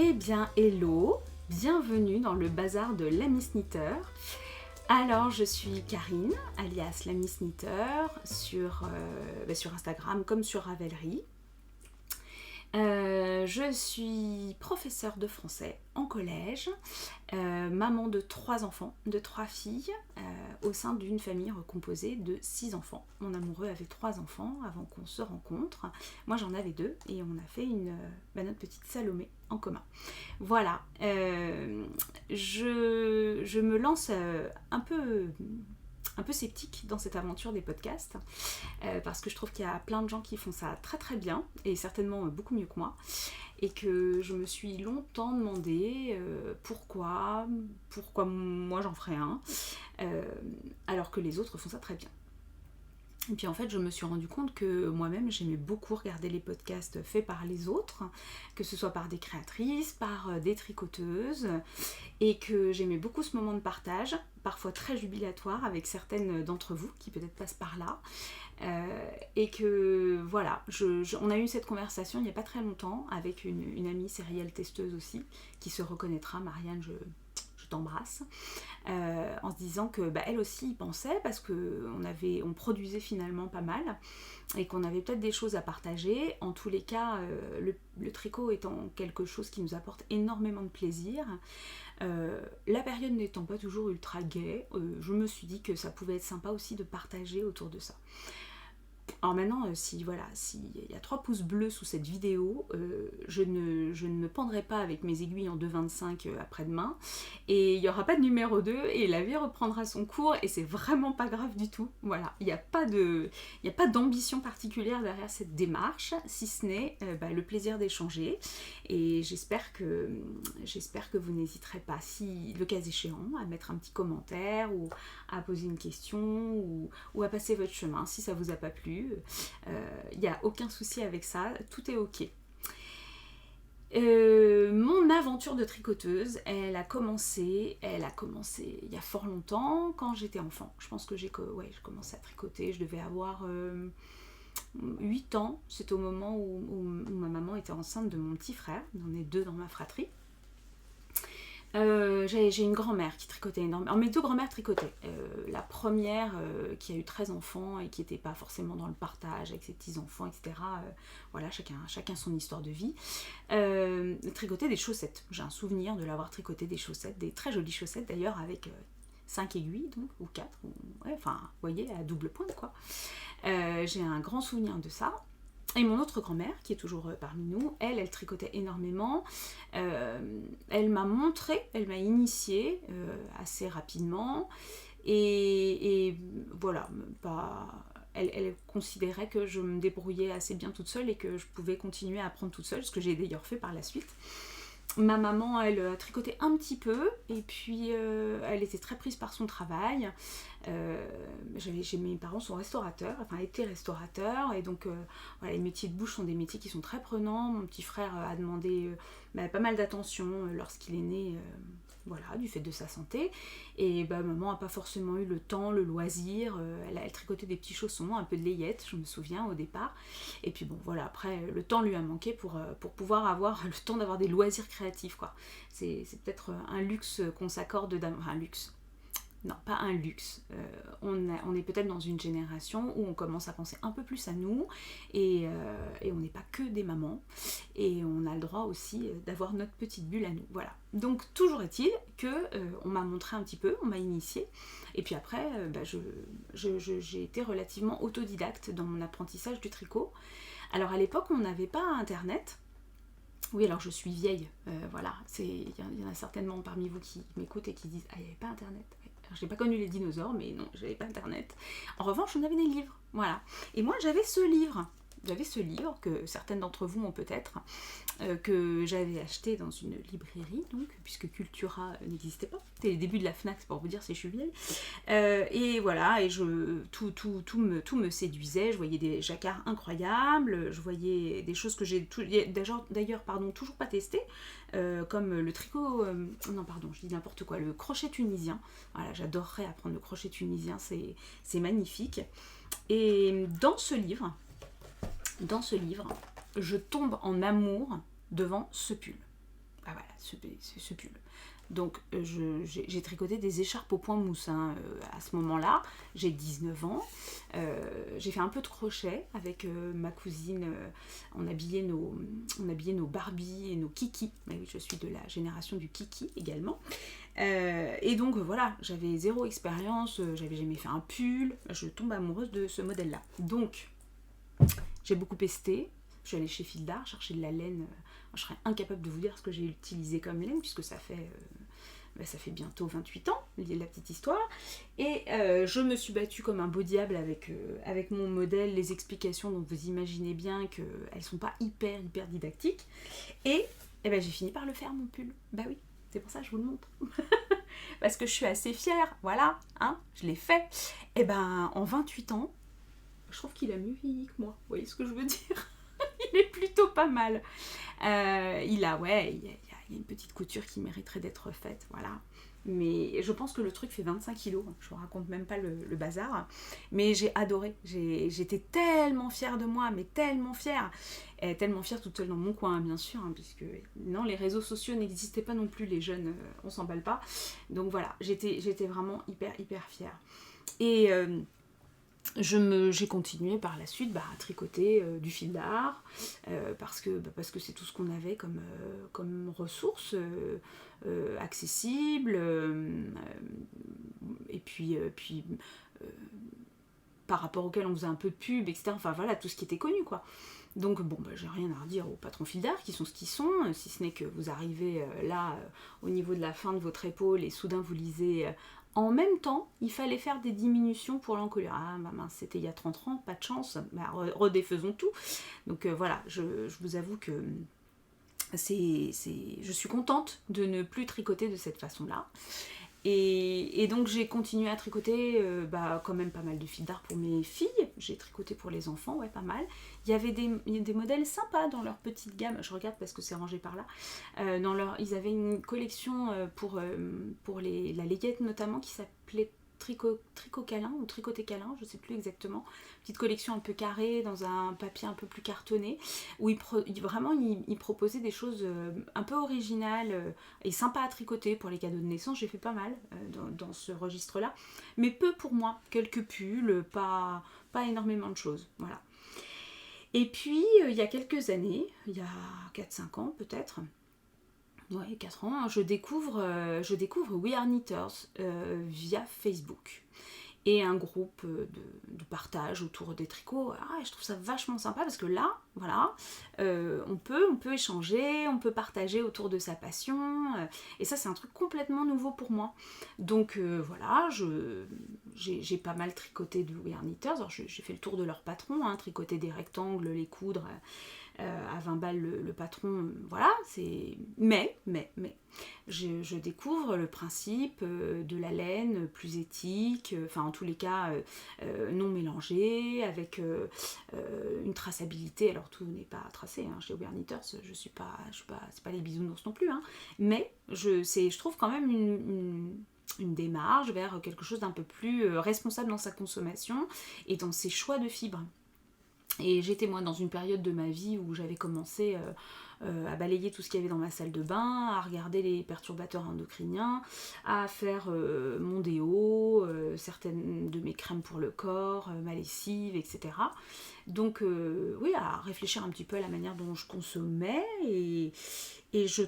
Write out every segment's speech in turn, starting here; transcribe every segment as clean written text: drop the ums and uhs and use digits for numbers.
Eh bien, hello, bienvenue dans le bazar de l'Ami Snitter. Alors, je suis Karine, alias l'Ami Snitter, sur Instagram comme sur Ravelry. Je suis professeure de français en collège, maman de 3 enfants, de 3 filles, au sein d'une famille composée de 6 enfants. Mon amoureux avait 3 enfants avant qu'on se rencontre. Moi j'en avais 2 et on a fait notre petite Salomé en commun. Voilà, je me lance un peu sceptique dans cette aventure des podcasts parce que je trouve qu'il y a plein de gens qui font ça très très bien et certainement beaucoup mieux que moi et que je me suis longtemps demandé pourquoi moi j'en ferais un alors que les autres font ça très bien. Et puis en fait, je me suis rendu compte que moi-même, j'aimais beaucoup regarder les podcasts faits par les autres, que ce soit par des créatrices, par des tricoteuses, et que j'aimais beaucoup ce moment de partage, parfois très jubilatoire avec certaines d'entre vous qui peut-être passent par là. Et que voilà, on a eu cette conversation il n'y a pas très longtemps avec une amie serial testeuse aussi, qui se reconnaîtra, Marianne, je t'embrasse, en se disant que elle aussi y pensait parce qu'on produisait finalement pas mal et qu'on avait peut-être des choses à partager. En tous les cas, le tricot étant quelque chose qui nous apporte énormément de plaisir, la période n'étant pas toujours ultra gaie, je me suis dit que ça pouvait être sympa aussi de partager autour de ça. Alors maintenant, s'il y a 3 pouces bleus sous cette vidéo, je ne me pendrai pas avec mes aiguilles en 2,25 après-demain, et il n'y aura pas de numéro 2, et la vie reprendra son cours, et c'est vraiment pas grave du tout. Voilà, il n'y a pas d'ambition particulière derrière cette démarche, si ce n'est le plaisir d'échanger, et j'espère que vous n'hésiterez pas, si le cas échéant, à mettre un petit commentaire, ou à poser une question, ou à passer votre chemin, si ça vous a pas plu. Il n'y a aucun souci avec ça, tout est ok. Mon aventure de tricoteuse, elle a commencé il y a fort longtemps, quand j'étais enfant. Je pense que j'ai commencé à tricoter, je devais avoir 8 ans. C'était au moment où ma maman était enceinte de mon petit frère. On est 2 dans ma fratrie. J'ai une grand-mère qui tricotait énormément. Mes 2 grand-mères tricotaient. La première qui a eu 13 enfants et qui n'était pas forcément dans le partage avec ses petits-enfants, etc. Voilà, chacun son histoire de vie. Tricotait des chaussettes. J'ai un souvenir de l'avoir tricoté des chaussettes, des très jolies chaussettes d'ailleurs, avec 5 aiguilles, donc, ou 4. Vous voyez, à double pointe, quoi. J'ai un grand souvenir de ça. Et mon autre grand-mère, qui est toujours parmi nous, elle tricotait énormément. Elle m'a montré, elle m'a initiée assez rapidement. Et voilà, elle considérait que je me débrouillais assez bien toute seule et que je pouvais continuer à apprendre toute seule, ce que j'ai d'ailleurs fait par la suite. Ma maman, elle a tricoté un petit peu, et puis elle était très prise par son travail. Mes parents sont restaurateurs, étaient restaurateurs, et donc les métiers de bouche sont des métiers qui sont très prenants. Mon petit frère a demandé pas mal d'attention lorsqu'il est né, du fait de sa santé, et maman n'a pas forcément eu le temps, le loisir. Elle tricotait des petits chaussons, un peu de layette, je me souviens au départ, et puis après le temps lui a manqué pour pouvoir avoir le temps d'avoir des loisirs créatifs, quoi. C'est peut-être un luxe qu'on s'accorde un luxe. Non, pas un luxe. On est peut-être dans une génération où on commence à penser un peu plus à nous, et on n'est pas que des mamans, et on a le droit aussi d'avoir notre petite bulle à nous. Voilà. Donc toujours est-il que on m'a montré un petit peu, on m'a initiée, et puis après j'ai été relativement autodidacte dans mon apprentissage du tricot. Alors à l'époque, on n'avait pas internet. Oui, alors je suis vieille, il y en a certainement parmi vous qui m'écoutent et qui disent « Ah, il n'y avait pas internet ». Je n'ai pas connu les dinosaures, mais non, je n'avais pas internet. En revanche, on avait des livres, voilà. Et moi, j'avais ce livre que certaines d'entre vous ont peut-être, que j'avais acheté dans une librairie, donc, puisque Cultura n'existait pas. C'était les débuts de la Fnac, c'est pour vous dire si je suis vieille. Et voilà, et tout me séduisait. Je voyais des jacquards incroyables, je voyais des choses que j'ai d'ailleurs toujours pas testées, comme le tricot, je dis n'importe quoi, le crochet tunisien. Voilà, j'adorerais apprendre le crochet tunisien, c'est magnifique. Et dans ce livre, je tombe en amour devant ce pull. bah voilà, ce pull. Donc j'ai tricoté des écharpes au point mousse hein, à ce moment-là. J'ai 19 ans. J'ai fait un peu de crochet avec ma cousine. On habillait nos Barbie et nos Kiki. Mais oui, je suis de la génération du Kiki également. Et donc voilà, j'avais zéro expérience, j'avais jamais fait un pull. Je tombe amoureuse de ce modèle-là. Donc j'ai beaucoup pesté. Je suis allée chez Fil d'Art chercher de la laine. Je serais incapable de vous dire ce que j'ai utilisé comme laine puisque ça fait bientôt 28 ans, la petite histoire. Et je me suis battue comme un beau diable avec mon modèle, les explications, donc vous imaginez bien qu'elles sont pas hyper didactiques. Et ben, j'ai fini par le faire mon pull. Bah oui, c'est pour ça que je vous le montre. Parce que je suis assez fière, voilà, hein, je l'ai fait. Et ben en 28 ans, je trouve qu'il a mieux vieilli que moi, vous voyez ce que je veux dire? Il est plutôt pas mal. Il y a une petite couture qui mériterait d'être faite, voilà. Mais je pense que le truc fait 25 kilos, je vous raconte même pas le bazar. Mais j'ai adoré, j'étais tellement fière de moi, mais tellement fière. Et tellement fière toute seule dans mon coin, hein, bien sûr, hein, puisque non, les réseaux sociaux n'existaient pas non plus, les jeunes, on s'emballe pas. Donc voilà, j'étais vraiment hyper fière. Et j'ai continué par la suite à tricoter du fil d'art parce que c'est tout ce qu'on avait comme ressources accessibles et puis par rapport auquel on faisait un peu de pub, etc. Enfin voilà, tout ce qui était connu quoi. Donc bon, j'ai rien à redire aux patrons fil d'art qui sont ce qu'ils sont, si ce n'est que vous arrivez là au niveau de la fin de votre épaule et soudain vous lisez en même temps, il fallait faire des diminutions pour l'encolure. Ah bah mince, c'était il y a 30 ans, pas de chance, redéfaisons tout. Donc voilà, je vous avoue que je suis contente de ne plus tricoter de cette façon-là. Et donc j'ai continué à tricoter quand même pas mal de fil d'art pour mes filles. J'ai tricoté pour les enfants, ouais, pas mal. Il y avait des modèles sympas dans leur petite gamme. Je regarde parce que c'est rangé par là. Ils avaient une collection pour la layette notamment qui s'appelait Tricot câlin ou tricoté câlin, je sais plus exactement. Petite collection un peu carrée dans un papier un peu plus cartonné où il proposait des choses un peu originales et sympas à tricoter pour les cadeaux de naissance. J'ai fait pas mal dans ce registre-là, mais peu pour moi. Quelques pulls, pas énormément de choses. Voilà. Et puis, il y a quelques années, il y a 4-5 ans peut-être, ouais, 4 ans, je découvre We Are Knitters via Facebook. Et un groupe de partage autour des tricots. Ah, je trouve ça vachement sympa parce que là, voilà, on peut échanger, on peut partager autour de sa passion. Et ça, c'est un truc complètement nouveau pour moi. Donc voilà, j'ai pas mal tricoté de We Are Knitters. Alors, j'ai fait le tour de leur patron, hein, tricoter des rectangles, les coudre à 20 balles le patron, voilà, mais je découvre le principe de la laine plus éthique, enfin en tous les cas non mélangée, avec une traçabilité. Alors tout n'est pas tracé, hein, chez We Are Knitters, c'est pas les bisounours non plus, hein, mais je trouve quand même une démarche vers quelque chose d'un peu plus responsable dans sa consommation et dans ses choix de fibres. Et j'étais moi dans une période de ma vie où j'avais commencé à balayer tout ce qu'il y avait dans ma salle de bain, à regarder les perturbateurs endocriniens, à faire mon déo, certaines de mes crèmes pour le corps, ma lessive, etc. Donc oui, à réfléchir un petit peu à la manière dont je consommais et je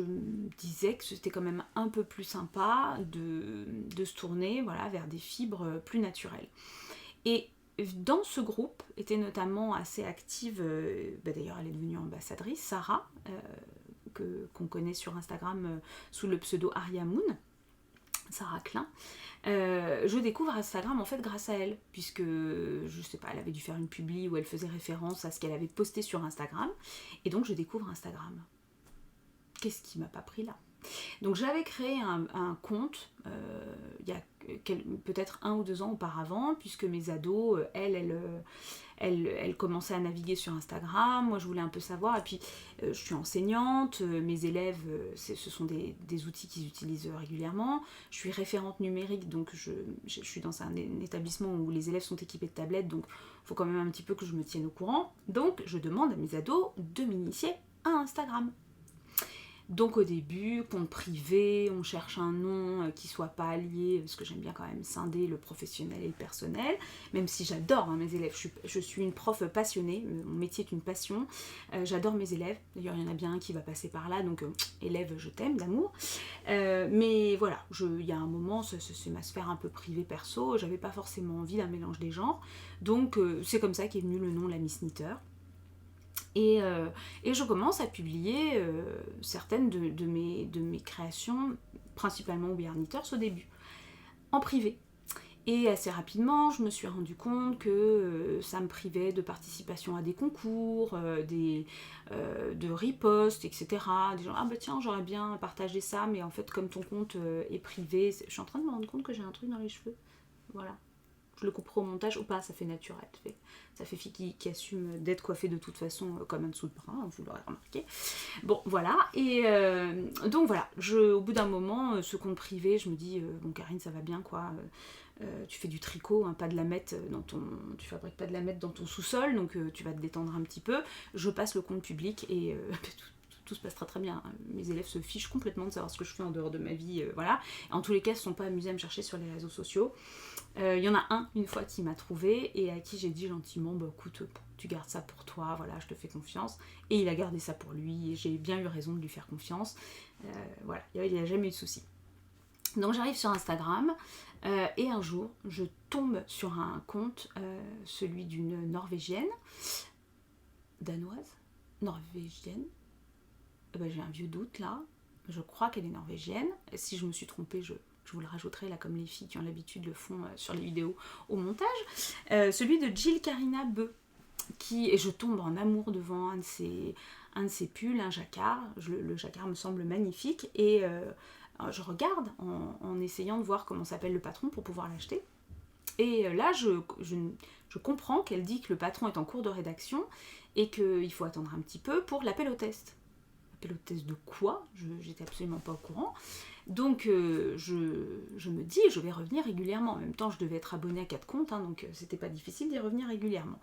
me disais que c'était quand même un peu plus sympa de se tourner voilà, vers des fibres plus naturelles. Et dans ce groupe était notamment assez active, d'ailleurs elle est devenue ambassadrice, Sarah, qu'on connaît sur Instagram sous le pseudo Aria Moon, Sarah Klein. Je découvre Instagram en fait grâce à elle, puisque je sais pas, elle avait dû faire une publi où elle faisait référence à ce qu'elle avait posté sur Instagram, et donc je découvre Instagram. Qu'est-ce qui m'a pas pris là ? Donc j'avais créé un compte il y a peut-être 1 ou 2 ans auparavant, puisque mes ados, elles commençaient à naviguer sur Instagram, moi je voulais un peu savoir, et puis je suis enseignante, mes élèves, ce sont des outils qu'ils utilisent régulièrement, je suis référente numérique, donc je suis dans un établissement où les élèves sont équipés de tablettes, donc il faut quand même un petit peu que je me tienne au courant, donc je demande à mes ados de m'initier à Instagram. Donc au début, compte privé, on cherche un nom qui soit pas lié, parce que j'aime bien quand même scinder le professionnel et le personnel, même si j'adore mes élèves, je suis une prof passionnée, mon métier est une passion, j'adore mes élèves, d'ailleurs il y en a bien un qui va passer par là, donc élève je t'aime d'amour, mais voilà, il y a un moment, c'est ma sphère un peu privée perso, j'avais pas forcément envie d'un mélange des genres, donc c'est comme ça qu'est venu le nom La Miss Knitter. Et je commence à publier certaines de mes créations, principalement au Bear Knitters au début, en privé. Et assez rapidement, je me suis rendu compte que ça me privait de participation à des concours, de reposts, etc. Des gens, ah bah tiens, j'aurais bien partagé ça, mais en fait, comme ton compte est privé, je suis en train de me rendre compte que j'ai un truc dans les cheveux. Voilà. Je le couperai au montage ou pas, ça fait naturel. Ça fait fille qui assume d'être coiffée de toute façon comme un dessous de bras, vous l'aurez remarqué. Bon, voilà. Et donc voilà, au bout d'un moment, ce compte privé, je me dis, bon Karine, ça va bien quoi. Tu fais du tricot, hein, pas de la mettre tu fabriques pas de la mettre dans ton sous-sol, donc tu vas te détendre un petit peu. Je passe le compte public et tout se passe très très bien. Mes élèves se fichent complètement de savoir ce que je fais en dehors de ma vie, voilà. En tous les cas, ils ne sont pas amusés à me chercher sur les réseaux sociaux. Il y en a une fois qui m'a trouvé et à qui j'ai dit gentiment, bah écoute, tu gardes ça pour toi, voilà, je te fais confiance. Et il a gardé ça pour lui et j'ai bien eu raison de lui faire confiance. Voilà, il n'y a jamais eu de souci. Donc j'arrive sur Instagram et un jour, je tombe sur un compte, celui d'une Norvégienne, danoise, norvégienne. Ben, j'ai un vieux doute là, je crois qu'elle est norvégienne. Et si je me suis trompée, je vous le rajouterai là comme les filles qui ont l'habitude le font sur les vidéos au montage. Celui de Jill Carina Beu, et je tombe en amour devant un de ses pulls, un jacquard. Le jacquard me semble magnifique et je regarde en essayant de voir comment s'appelle le patron pour pouvoir l'acheter. Et là, je comprends qu'elle dit que le patron est en cours de rédaction et qu'il faut attendre un petit peu pour l'appel au test. L'appel au test de quoi ? J'étais absolument pas au courant. Donc je me dis, je vais revenir régulièrement. En même temps, je devais être abonnée à 4 comptes, hein, donc c'était pas difficile d'y revenir régulièrement.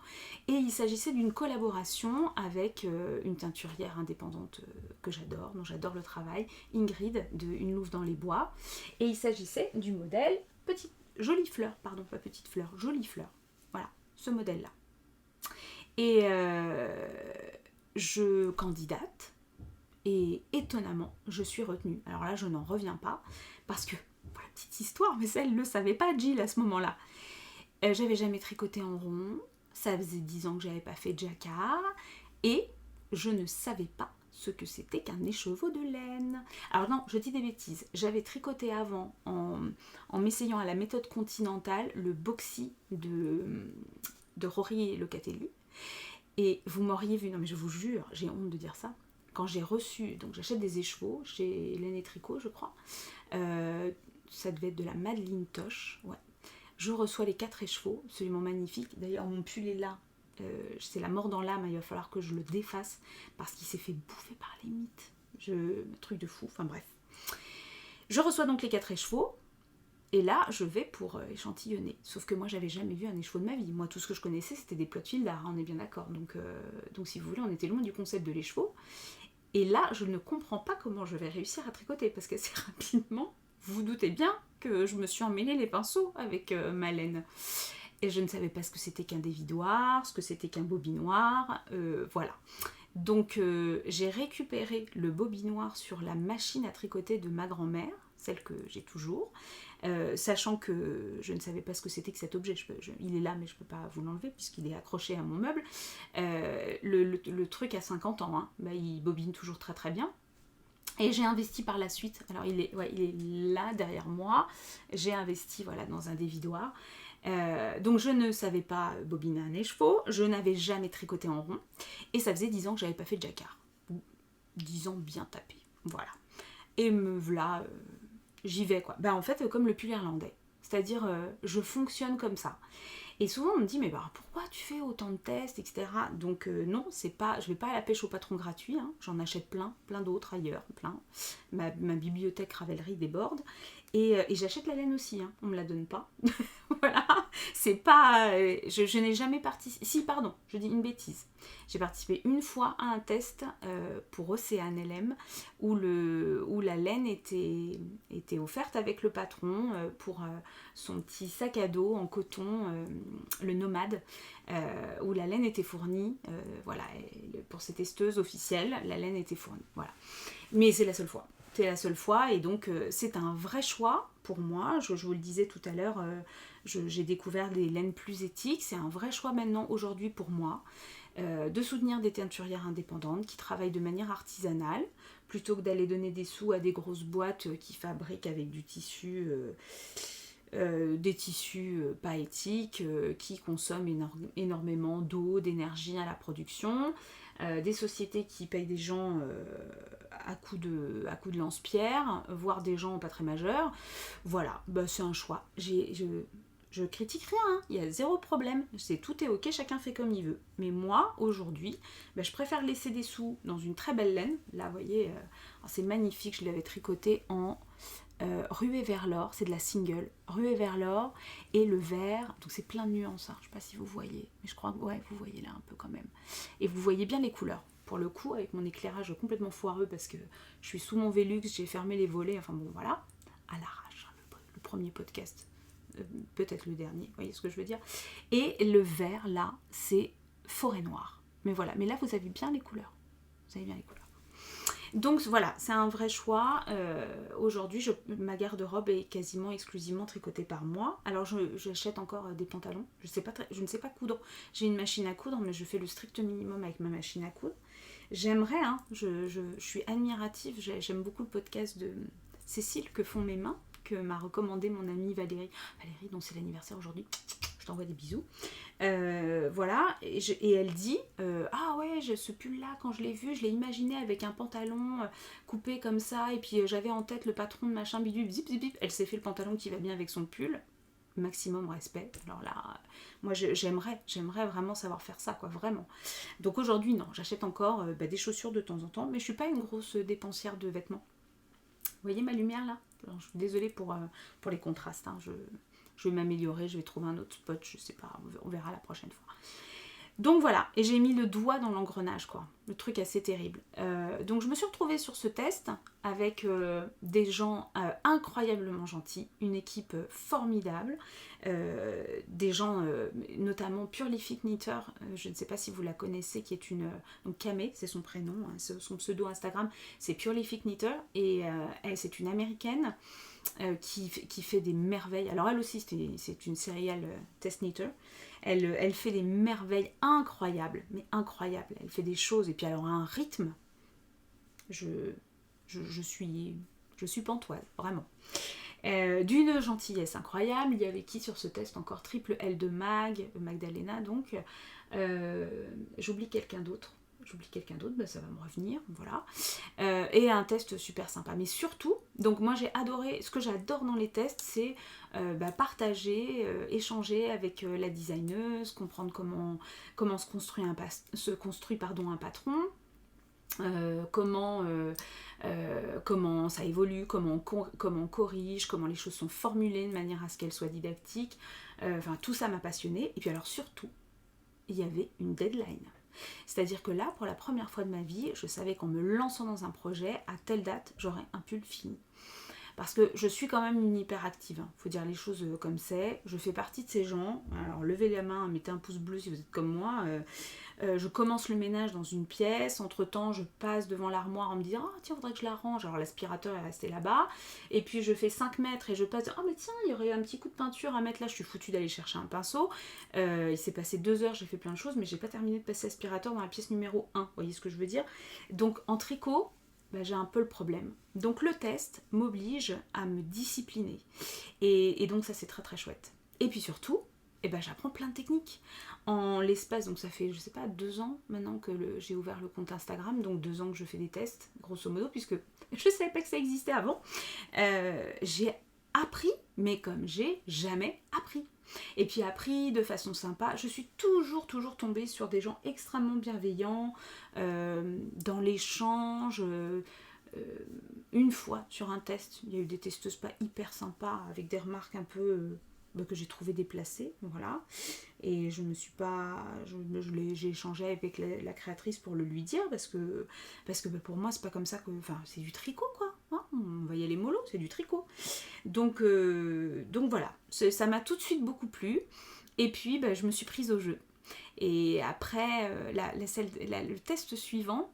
Et il s'agissait d'une collaboration avec une teinturière indépendante que j'adore, dont j'adore le travail, Ingrid, de Une Louve dans les Bois. Et il s'agissait du modèle Jolie Fleur, pardon, pas Petite Fleur, Jolie Fleur. Voilà, ce modèle-là. Et je candidate. Et étonnamment, je suis retenue. Alors là, je n'en reviens pas, parce que, pour la petite histoire, mais ça, elle ne le savait pas, Jill, à ce moment-là. J'avais jamais tricoté en rond, ça faisait 10 ans que j'avais pas fait de jacquard, et je ne savais pas ce que c'était qu'un écheveau de laine. Alors non, je dis des bêtises, j'avais tricoté avant, en m'essayant à la méthode continentale, le boxy de Rory Locatelli, et vous m'auriez vu, non mais je vous jure, j'ai honte de dire ça, quand j'ai reçu, donc j'achète des écheveaux chez Laine et Tricot, je crois, ça devait être de la Madeleine Toche, ouais. Je reçois les 4 écheveaux, absolument magnifiques. D'ailleurs, mon pull est là, c'est la mort dans l'âme, il va falloir que je le défasse parce qu'il s'est fait bouffer par les mites. Truc de fou, enfin bref. Je reçois donc les 4 écheveaux. Et là, je vais pour échantillonner. Sauf que moi, j'avais jamais vu un écheveau de ma vie. Moi, tout ce que je connaissais, c'était des plots de fil d'art, on est bien d'accord. Donc, si vous voulez, on était loin du concept de l'écheveau. Et là, je ne comprends pas comment je vais réussir à tricoter, parce qu'assez rapidement, vous vous doutez bien que je me suis emmêlé les pinceaux avec ma laine. Et je ne savais pas ce que c'était qu'un dévidoir, ce que c'était qu'un bobinoir, voilà. Donc, j'ai récupéré le bobinoir sur la machine à tricoter de ma grand-mère, celle que j'ai toujours, sachant que je ne savais pas ce que c'était que cet objet. Il est là, mais je ne peux pas vous l'enlever puisqu'il est accroché à mon meuble. Le truc a 50 ans, hein. Bah, il bobine toujours très très bien. Et j'ai investi par la suite, alors il est là derrière moi, j'ai investi dans un dévidoir. Donc je ne savais pas bobiner un écheveau, je n'avais jamais tricoté en rond, et ça faisait 10 ans que j'avais pas fait de jacquard. 10 ans bien tapés, voilà. Et me voilà, j'y vais quoi. En fait, comme le pull irlandais, c'est-à-dire je fonctionne comme ça. Et souvent on me dit, mais pourquoi tu fais autant de tests, etc. Donc non, c'est pas, je vais pas à la pêche au patron gratuit, hein. J'en achète plein d'autres ailleurs, plein. Ma bibliothèque Ravelry déborde. Et j'achète la laine aussi, hein. On me la donne pas. Voilà, c'est pas... je n'ai jamais participé... Si, pardon, je dis une bêtise. J'ai participé une fois à un test pour Océane LM où la laine était offerte avec le patron pour son petit sac à dos en coton, le Nomade, où la laine était fournie. Voilà, pour ces testeuses officielles, la laine était fournie. Voilà. Mais c'est la seule fois. C'est la seule fois et donc c'est un vrai choix pour moi. Je vous le disais tout à l'heure, j'ai découvert des laines plus éthiques. C'est un vrai choix maintenant aujourd'hui pour moi de soutenir des teinturières indépendantes qui travaillent de manière artisanale plutôt que d'aller donner des sous à des grosses boîtes qui fabriquent avec du tissu, des tissus pas éthiques, qui consomment énormément d'eau, d'énergie à la production. Des sociétés qui payent des gens à coups de lance-pierre, voire des gens pas très majeurs. Voilà, bah, c'est un choix. Je critique rien, hein. Il y a zéro problème. Tout est ok, chacun fait comme il veut. Mais moi, aujourd'hui, bah, je préfère laisser des sous dans une très belle laine. Là, vous voyez, c'est magnifique, je l'avais tricoté en ruée vers l'or, c'est de la single, ruée vers l'or, et le vert, donc c'est plein de nuances, hein. Je sais pas si vous voyez, mais je crois que ouais, vous voyez là un peu quand même. Et vous voyez bien les couleurs. Pour le coup, avec mon éclairage complètement foireux, parce que je suis sous mon Velux, j'ai fermé les volets, enfin bon voilà, à l'arrache, hein, le premier podcast, peut-être le dernier, vous voyez ce que je veux dire. Et le vert là, c'est forêt noire. Mais voilà, mais là vous avez bien les couleurs. Vous avez bien les couleurs. Donc voilà, c'est un vrai choix. Aujourd'hui, ma garde-robe est quasiment exclusivement tricotée par moi. Alors j'achète encore des pantalons. Je ne sais pas coudre. J'ai une machine à coudre, mais je fais le strict minimum avec ma machine à coudre. J'aimerais, hein, je suis admirative. J'aime beaucoup le podcast de Cécile, Que font mes mains, que m'a recommandé mon amie Valérie. Valérie, dont c'est l'anniversaire aujourd'hui. Je t'envoie des bisous. Voilà, et elle dit ah ouais, ce pull là, quand je l'ai vu, je l'ai imaginé avec un pantalon coupé comme ça, et puis j'avais en tête le patron de machin bidule, zip zip zip. Elle s'est fait le pantalon qui va bien avec son pull. Maximum respect. Alors là, moi j'aimerais vraiment savoir faire ça, quoi, vraiment. Donc aujourd'hui, non, j'achète encore des chaussures de temps en temps, mais je suis pas une grosse dépensière de vêtements. Vous voyez ma lumière là? Alors, je suis désolée pour les contrastes, hein. Je vais m'améliorer, je vais trouver un autre spot, je sais pas, on verra la prochaine fois. Donc voilà, et j'ai mis le doigt dans l'engrenage, quoi. Le truc assez terrible. Donc je me suis retrouvée sur ce test avec des gens incroyablement gentils, une équipe formidable, des gens, notamment Purelific Knitter, je ne sais pas si vous la connaissez, qui est donc Kamé, c'est son prénom, hein, son pseudo Instagram, c'est Purelific Knitter, et c'est une américaine qui fait des merveilles. Alors elle aussi, c'est une serial test knitter. Elle fait des merveilles incroyables, mais incroyables. Elle fait des choses, et puis elle aura un rythme. Je suis pantoise, vraiment. D'une gentillesse incroyable. Il y avait qui sur ce test encore? Triple L de Magdalena, donc. J'oublie quelqu'un d'autre, ça va me revenir, voilà. Et un test super sympa. Mais surtout, donc moi j'ai adoré, ce que j'adore dans les tests, c'est partager, échanger avec la designeuse, comprendre comment se construit un patron, comment ça évolue, comment on corrige, comment les choses sont formulées de manière à ce qu'elles soient didactiques. Enfin, tout ça m'a passionnée. Et puis alors surtout, il y avait une deadline. C'est-à-dire que là, pour la première fois de ma vie, je savais qu'en me lançant dans un projet, à telle date, j'aurais un pull fini. Parce que je suis quand même une hyperactive, hein. Faut dire les choses comme c'est. Je fais partie de ces gens. Alors levez la main, mettez un pouce bleu si vous êtes comme moi. Je commence le ménage dans une pièce. Entre temps, je passe devant l'armoire en me disant ah tiens, faudrait que je la range. Alors l'aspirateur est resté là-bas. Et puis je fais 5 mètres et je passe. Ah mais tiens, il y aurait un petit coup de peinture à mettre là. Je suis foutue d'aller chercher un pinceau. Il s'est passé 2 heures, j'ai fait plein de choses, mais j'ai pas terminé de passer l'aspirateur dans la pièce numéro 1. Vous voyez ce que je veux dire? Donc en tricot, j'ai un peu le problème. Donc le test m'oblige à me discipliner. Et donc ça c'est très très chouette. Et puis surtout, j'apprends plein de techniques. En l'espace, donc ça fait, je sais pas, 2 ans maintenant que j'ai ouvert le compte Instagram, donc 2 ans que je fais des tests, grosso modo, puisque je savais pas que ça existait avant. J'ai appris, mais comme j'ai jamais appris. Et puis appris de façon sympa. Je suis toujours tombée sur des gens extrêmement bienveillants, dans l'échange. une fois sur un test, il y a eu des testeuses pas hyper sympas avec des remarques un peu que j'ai trouvé déplacées, voilà. Et je me suis pas, j'ai échangé avec la créatrice pour le lui dire parce que pour moi c'est pas comme ça que, enfin c'est du tricot quoi, hein, on va y aller mollo, c'est du tricot. Donc voilà, ça m'a tout de suite beaucoup plu. Et puis je me suis prise au jeu. Et après le test suivant,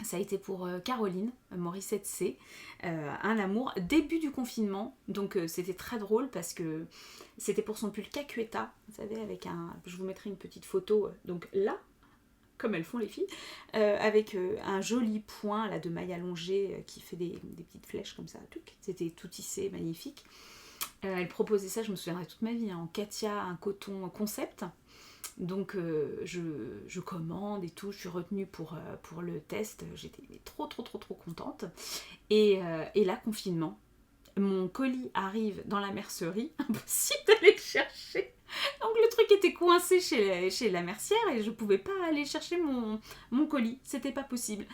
ça a été pour Caroline Morissette C, un amour, début du confinement, donc c'était très drôle parce que c'était pour son pull Cacueta, vous savez, avec je vous mettrai une petite photo, donc là, comme elles font les filles, avec un joli point là, de maille allongée qui fait des petites flèches comme ça, c'était tout tissé, magnifique. Elle proposait ça, je me souviendrai toute ma vie, en Katia, un coton concept. Donc je commande et tout, je suis retenue pour le test, j'étais trop contente. Et là, confinement, mon colis arrive dans la mercerie, impossible d'aller le chercher. Donc le truc était coincé chez la mercière et je pouvais pas aller chercher mon colis, c'était pas possible.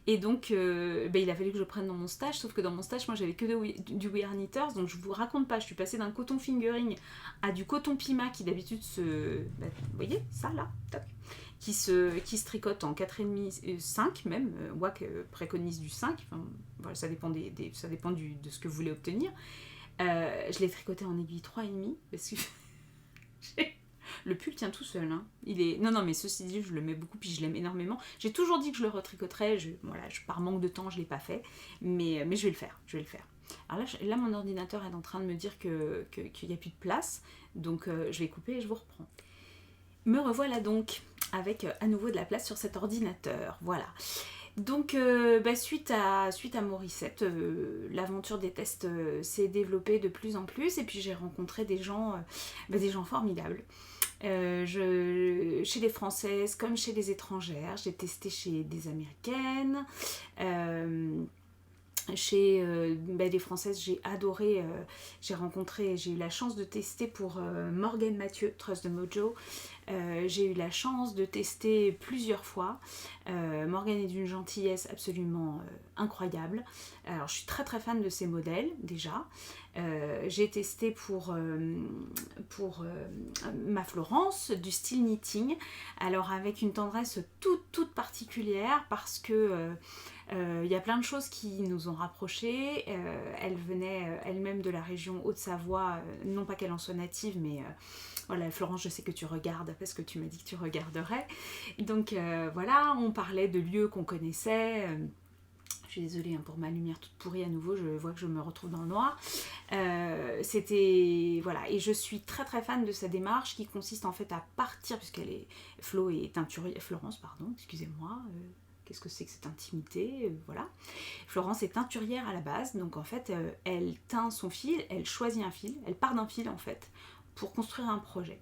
Et donc il a fallu que je prenne dans mon stage, sauf que dans mon stage moi j'avais que du We Are Knitters, donc je vous raconte pas, je suis passée d'un coton fingering à du coton Pima qui d'habitude vous voyez ça là, toc, qui se tricote en 4,5, 5 même, WAC préconise du 5, enfin, voilà, ça dépend, ça dépend de ce que vous voulez obtenir. Je l'ai tricoté en aiguille 3,5 parce que le pull tient tout seul, hein. Non, mais ceci dit, je le mets beaucoup, puis je l'aime énormément. J'ai toujours dit que je le retricoterais, par manque de temps, je ne l'ai pas fait, mais je vais le faire, Alors là, mon ordinateur est en train de me dire qu'il n'y a plus de place, donc je vais couper et je vous reprends. Me revoilà donc, avec à nouveau de la place sur cet ordinateur, voilà. Donc suite à Morissette, l'aventure des tests s'est développée de plus en plus, et puis j'ai rencontré des gens formidables. Chez les Françaises comme chez les étrangères, j'ai testé chez des Américaines, chez les Françaises, j'ai adoré, j'ai eu la chance de tester pour Morgane Mathieu, Trust the Mojo. J'ai eu la chance de tester plusieurs fois. Morgane est d'une gentillesse absolument incroyable. Alors je suis très fan de ses modèles déjà. J'ai testé pour ma Florence du style knitting, alors avec une tendresse toute particulière parce que y a plein de choses qui nous ont rapprochés. Elle venait elle-même de la région Haute-Savoie, non pas qu'elle en soit native, mais voilà, Florence, je sais que tu regardes parce que tu m'as dit que tu regarderais. Donc voilà, on parlait de lieux qu'on connaissait. Je suis désolée pour ma lumière toute pourrie à nouveau, je vois que je me retrouve dans le noir. Voilà, et je suis très fan de sa démarche qui consiste en fait à partir, puisqu'elle est Florence, pardon, excusez-moi. Qu'est-ce que c'est que cette intimité, voilà. Florence est teinturière à la base, donc en fait elle teint son fil, elle choisit un fil, elle part d'un fil en fait pour construire un projet.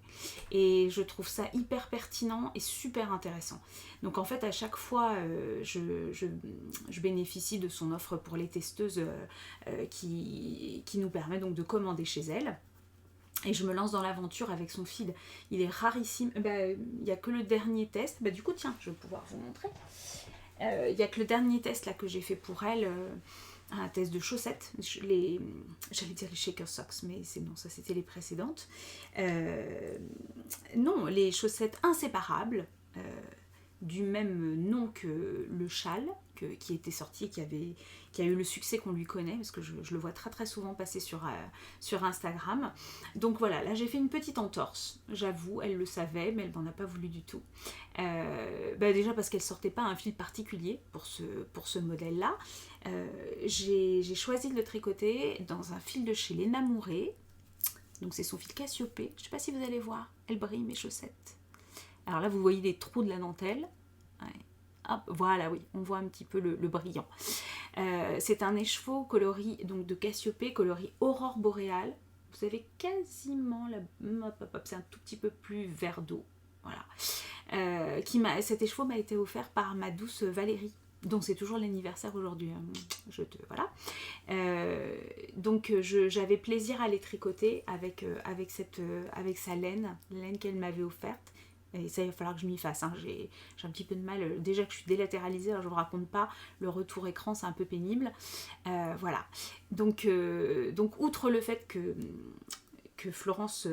Et je trouve ça hyper pertinent et super intéressant. Donc en fait à chaque fois je bénéficie de son offre pour les testeuses qui nous permet donc de commander chez elle. Et je me lance dans l'aventure avec son fil. Il est rarissime. Il n'y a que le dernier test. Du coup tiens, je vais pouvoir vous montrer. Il n'y a que le dernier test là, que j'ai fait pour elle, un test de chaussettes, j'allais dire les shaker socks, mais non, ça c'était les précédentes. Non, les chaussettes inséparables, du même nom que le châle qui était sorti, qui a eu le succès qu'on lui connaît, parce que je le vois très souvent passer sur Instagram. Donc voilà, là j'ai fait une petite entorse, j'avoue, elle le savait, mais elle n'en a pas voulu du tout. Déjà parce qu'elle sortait pas un fil particulier pour ce modèle-là. J'ai choisi de le tricoter dans un fil de chez Léna Mouret. Donc c'est son fil Cassiopée. Je ne sais pas si vous allez voir, elle brille mes chaussettes. Alors là vous voyez les trous de la dentelle. Ouais. Hop, voilà, oui, on voit un petit peu le brillant. C'est un écheveau coloris donc de Cassiopée, coloris aurore boréale. Vous avez quasiment c'est un tout petit peu plus vert d'eau. Voilà. Cet écheveau m'a été offert par ma douce Valérie, dont c'est toujours l'anniversaire aujourd'hui. Voilà. Donc j'avais plaisir à les tricoter avec sa laine qu'elle m'avait offerte. Et ça, il va falloir que je m'y fasse. Hein. J'ai un petit peu de mal. Déjà que je suis délatéralisée, alors je ne vous raconte pas, le retour écran, c'est un peu pénible. Voilà. Donc, outre le fait que Florence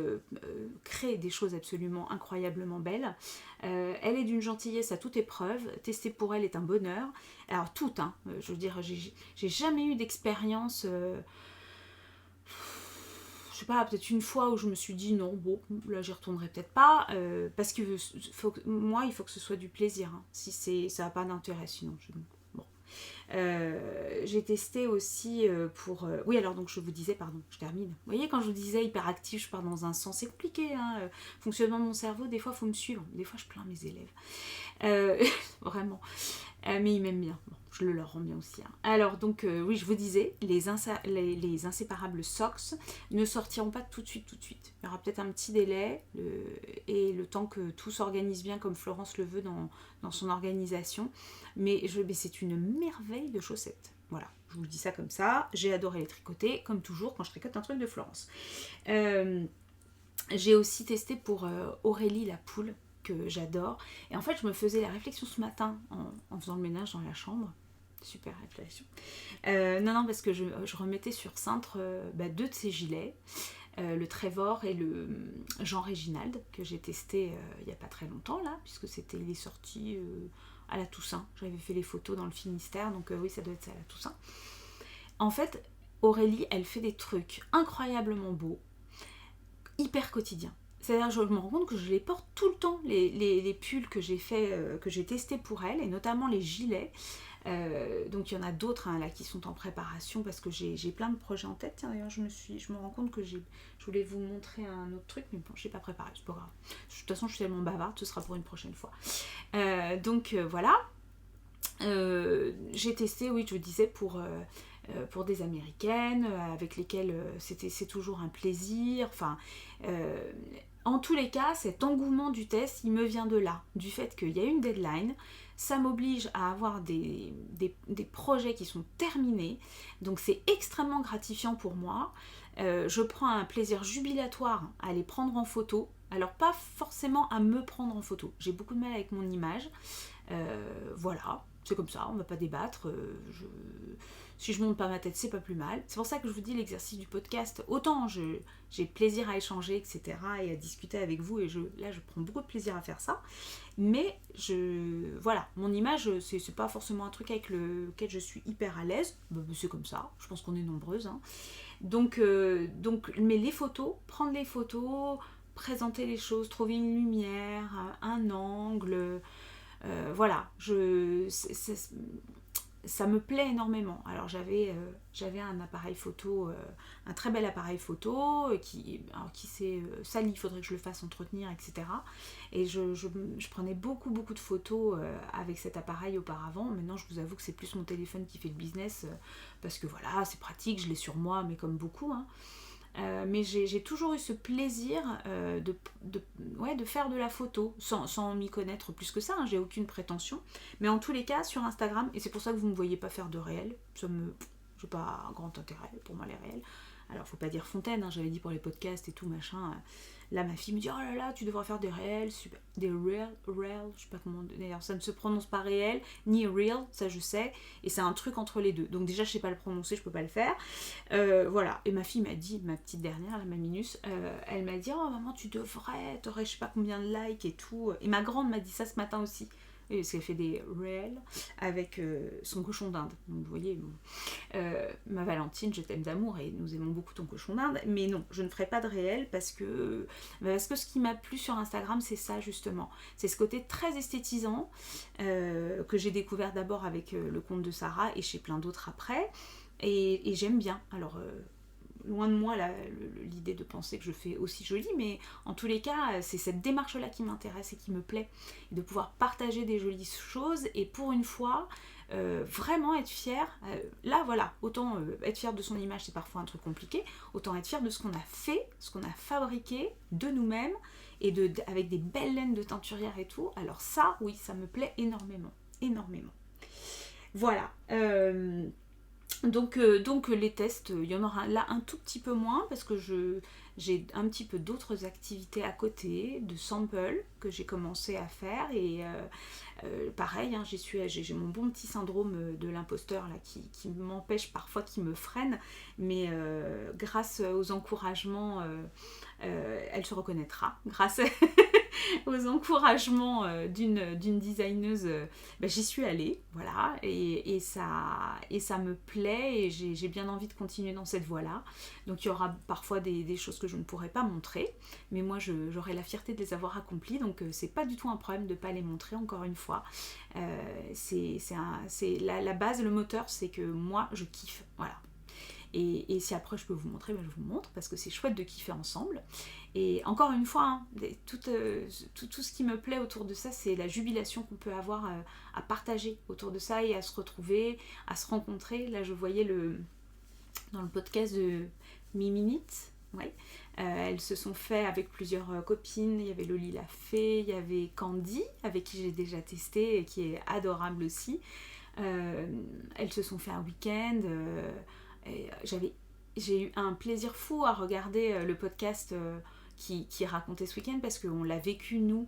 crée des choses absolument incroyablement belles. Elle est d'une gentillesse à toute épreuve. Tester pour elle est un bonheur. Alors toute, hein, je veux dire, j'ai jamais eu d'expérience... je sais pas, peut-être une fois où je me suis dit non, bon, là j'y retournerai peut-être pas, parce que moi il faut que ce soit du plaisir. Hein. Si ça n'a pas d'intérêt, sinon bon. J'ai testé aussi pour... Oui, alors donc je vous disais, pardon, je termine. Vous voyez, quand je vous disais hyperactif, je pars dans un sens, c'est compliqué, hein, fonctionnement de mon cerveau, des fois il faut me suivre, des fois je plains mes élèves. Vraiment. Mais ils m'aiment bien, bon, je le leur rends bien aussi. Hein. Alors donc, oui, je vous disais, les inséparables socks ne sortiront pas tout de suite. Il y aura peut-être un petit délai, et le temps que tout s'organise bien comme Florence le veut dans son organisation. Mais c'est une merveille de chaussettes. Voilà, je vous dis ça comme ça. J'ai adoré les tricoter, comme toujours quand je tricote un truc de Florence. J'ai aussi testé pour Aurélie la poule, que j'adore. Et en fait, je me faisais la réflexion ce matin en faisant le ménage dans la chambre. Super réflexion. Non, parce que je remettais sur cintre deux de ces gilets. Le Trevor et le Jean Réginald, que j'ai testé il n'y a pas très longtemps, là, puisque il est sorti à la Toussaint. J'avais fait les photos dans le Finistère, donc oui, ça doit être ça à la Toussaint. En fait, Aurélie, elle fait des trucs incroyablement beaux, hyper quotidiens. C'est-à-dire, je me rends compte que je les porte tout le temps, les pulls que j'ai testés pour elle, et notamment les gilets. Donc il y en a d'autres là qui sont en préparation parce que j'ai plein de projets en tête. Tiens, d'ailleurs, je me rends compte que je voulais vous montrer un autre truc, mais bon, je n'ai pas préparé, c'est pas grave. De toute façon, je suis tellement bavarde, ce sera pour une prochaine fois. Voilà. J'ai testé, oui, je vous disais, pour des américaines avec lesquelles c'est toujours un plaisir. Enfin, en tous les cas, cet engouement du test, il me vient de là, du fait qu'il y a une deadline. Ça m'oblige à avoir des projets qui sont terminés, donc c'est extrêmement gratifiant pour moi. Je prends un plaisir jubilatoire à les prendre en photo. Alors pas forcément à me prendre en photo, j'ai beaucoup de mal avec mon image. Voilà, c'est comme ça, on va pas débattre. Si je monte pas ma tête, c'est pas plus mal. C'est pour ça que je vous dis l'exercice du podcast. Autant j'ai plaisir à échanger, etc. et à discuter avec vous. Et là, je prends beaucoup de plaisir à faire ça. Mais voilà, mon image, c'est pas forcément un truc avec lequel je suis hyper à l'aise. C'est comme ça. Je pense qu'on est nombreuses. Hein. Donc, mais les photos, prendre les photos, présenter les choses, trouver une lumière, un angle... voilà, ça me plaît énormément. Alors j'avais un appareil photo, un très bel appareil photo qui s'est sali, il faudrait que je le fasse entretenir, etc. Et je prenais beaucoup de photos avec cet appareil auparavant. Maintenant, je vous avoue que c'est plus mon téléphone qui fait le business parce que voilà, c'est pratique, je l'ai sur moi, mais comme beaucoup. Hein. Mais j'ai toujours eu ce plaisir de faire de la photo sans m'y connaître plus que ça, hein, j'ai aucune prétention, mais en tous les cas sur Instagram, et c'est pour ça que vous ne me voyez pas faire de réel, j'ai pas un grand intérêt pour moi les réels. Alors faut pas dire fontaine, hein, j'avais dit pour les podcasts et tout machin. Là ma fille me dit oh là là tu devrais faire des réels, super. Des reels, je sais pas comment, d'ailleurs ça ne se prononce pas réel ni real, ça je sais, et c'est un truc entre les deux, donc déjà je sais pas le prononcer, je peux pas le faire. Voilà, et ma fille m'a dit, ma petite dernière, la Minus, elle m'a dit oh maman tu devrais, t'aurais je sais pas combien de likes et tout, et ma grande m'a dit ça ce matin aussi. Parce qu'elle fait des reels avec son cochon d'Inde. Donc vous voyez, ma Valentine, je t'aime d'amour et nous aimons beaucoup ton cochon d'Inde. Mais non, je ne ferai pas de réel parce que ce qui m'a plu sur Instagram, c'est ça justement. C'est ce côté très esthétisant que j'ai découvert d'abord avec le compte de Sarah et chez plein d'autres après. Et j'aime bien. Alors... loin de moi l'idée de penser que je fais aussi joli, mais en tous les cas, c'est cette démarche-là qui m'intéresse et qui me plaît, et de pouvoir partager des jolies choses, et pour une fois, vraiment être fière. Là, voilà, autant être fière de son image, c'est parfois un truc compliqué, autant être fière de ce qu'on a fait, ce qu'on a fabriqué de nous-mêmes, et avec des belles laines de teinturière et tout. Alors ça, oui, ça me plaît énormément, énormément. Voilà. Donc les tests, il y en aura là un tout petit peu moins parce que j'ai un petit peu d'autres activités à côté, de samples que j'ai commencé à faire et pareil, hein, j'ai mon bon petit syndrome de l'imposteur là, qui m'empêche parfois, qui me freine, mais grâce aux encouragements, elle se reconnaîtra, grâce aux encouragements d'une designeuse, j'y suis allée, voilà, et ça me plaît et j'ai bien envie de continuer dans cette voie-là. Donc il y aura parfois des choses que je ne pourrai pas montrer, mais moi j'aurai la fierté de les avoir accomplies, donc c'est pas du tout un problème de ne pas les montrer, encore une fois. C'est la base, le moteur, c'est que moi je kiffe, voilà. Et si après je peux vous montrer, je vous montre, parce que c'est chouette de kiffer ensemble. Et encore une fois, hein, tout ce qui me plaît autour de ça, c'est la jubilation qu'on peut avoir à partager autour de ça et à se retrouver, à se rencontrer. Là, je voyais dans le podcast de Miminite, ouais, elles se sont fait avec plusieurs copines. Il y avait Loli la Fée, il y avait Candy, avec qui j'ai déjà testé et qui est adorable aussi. Elles se sont fait un week-end. J'ai eu un plaisir fou à regarder le podcast qui racontait ce week-end, parce qu'on l'a vécu nous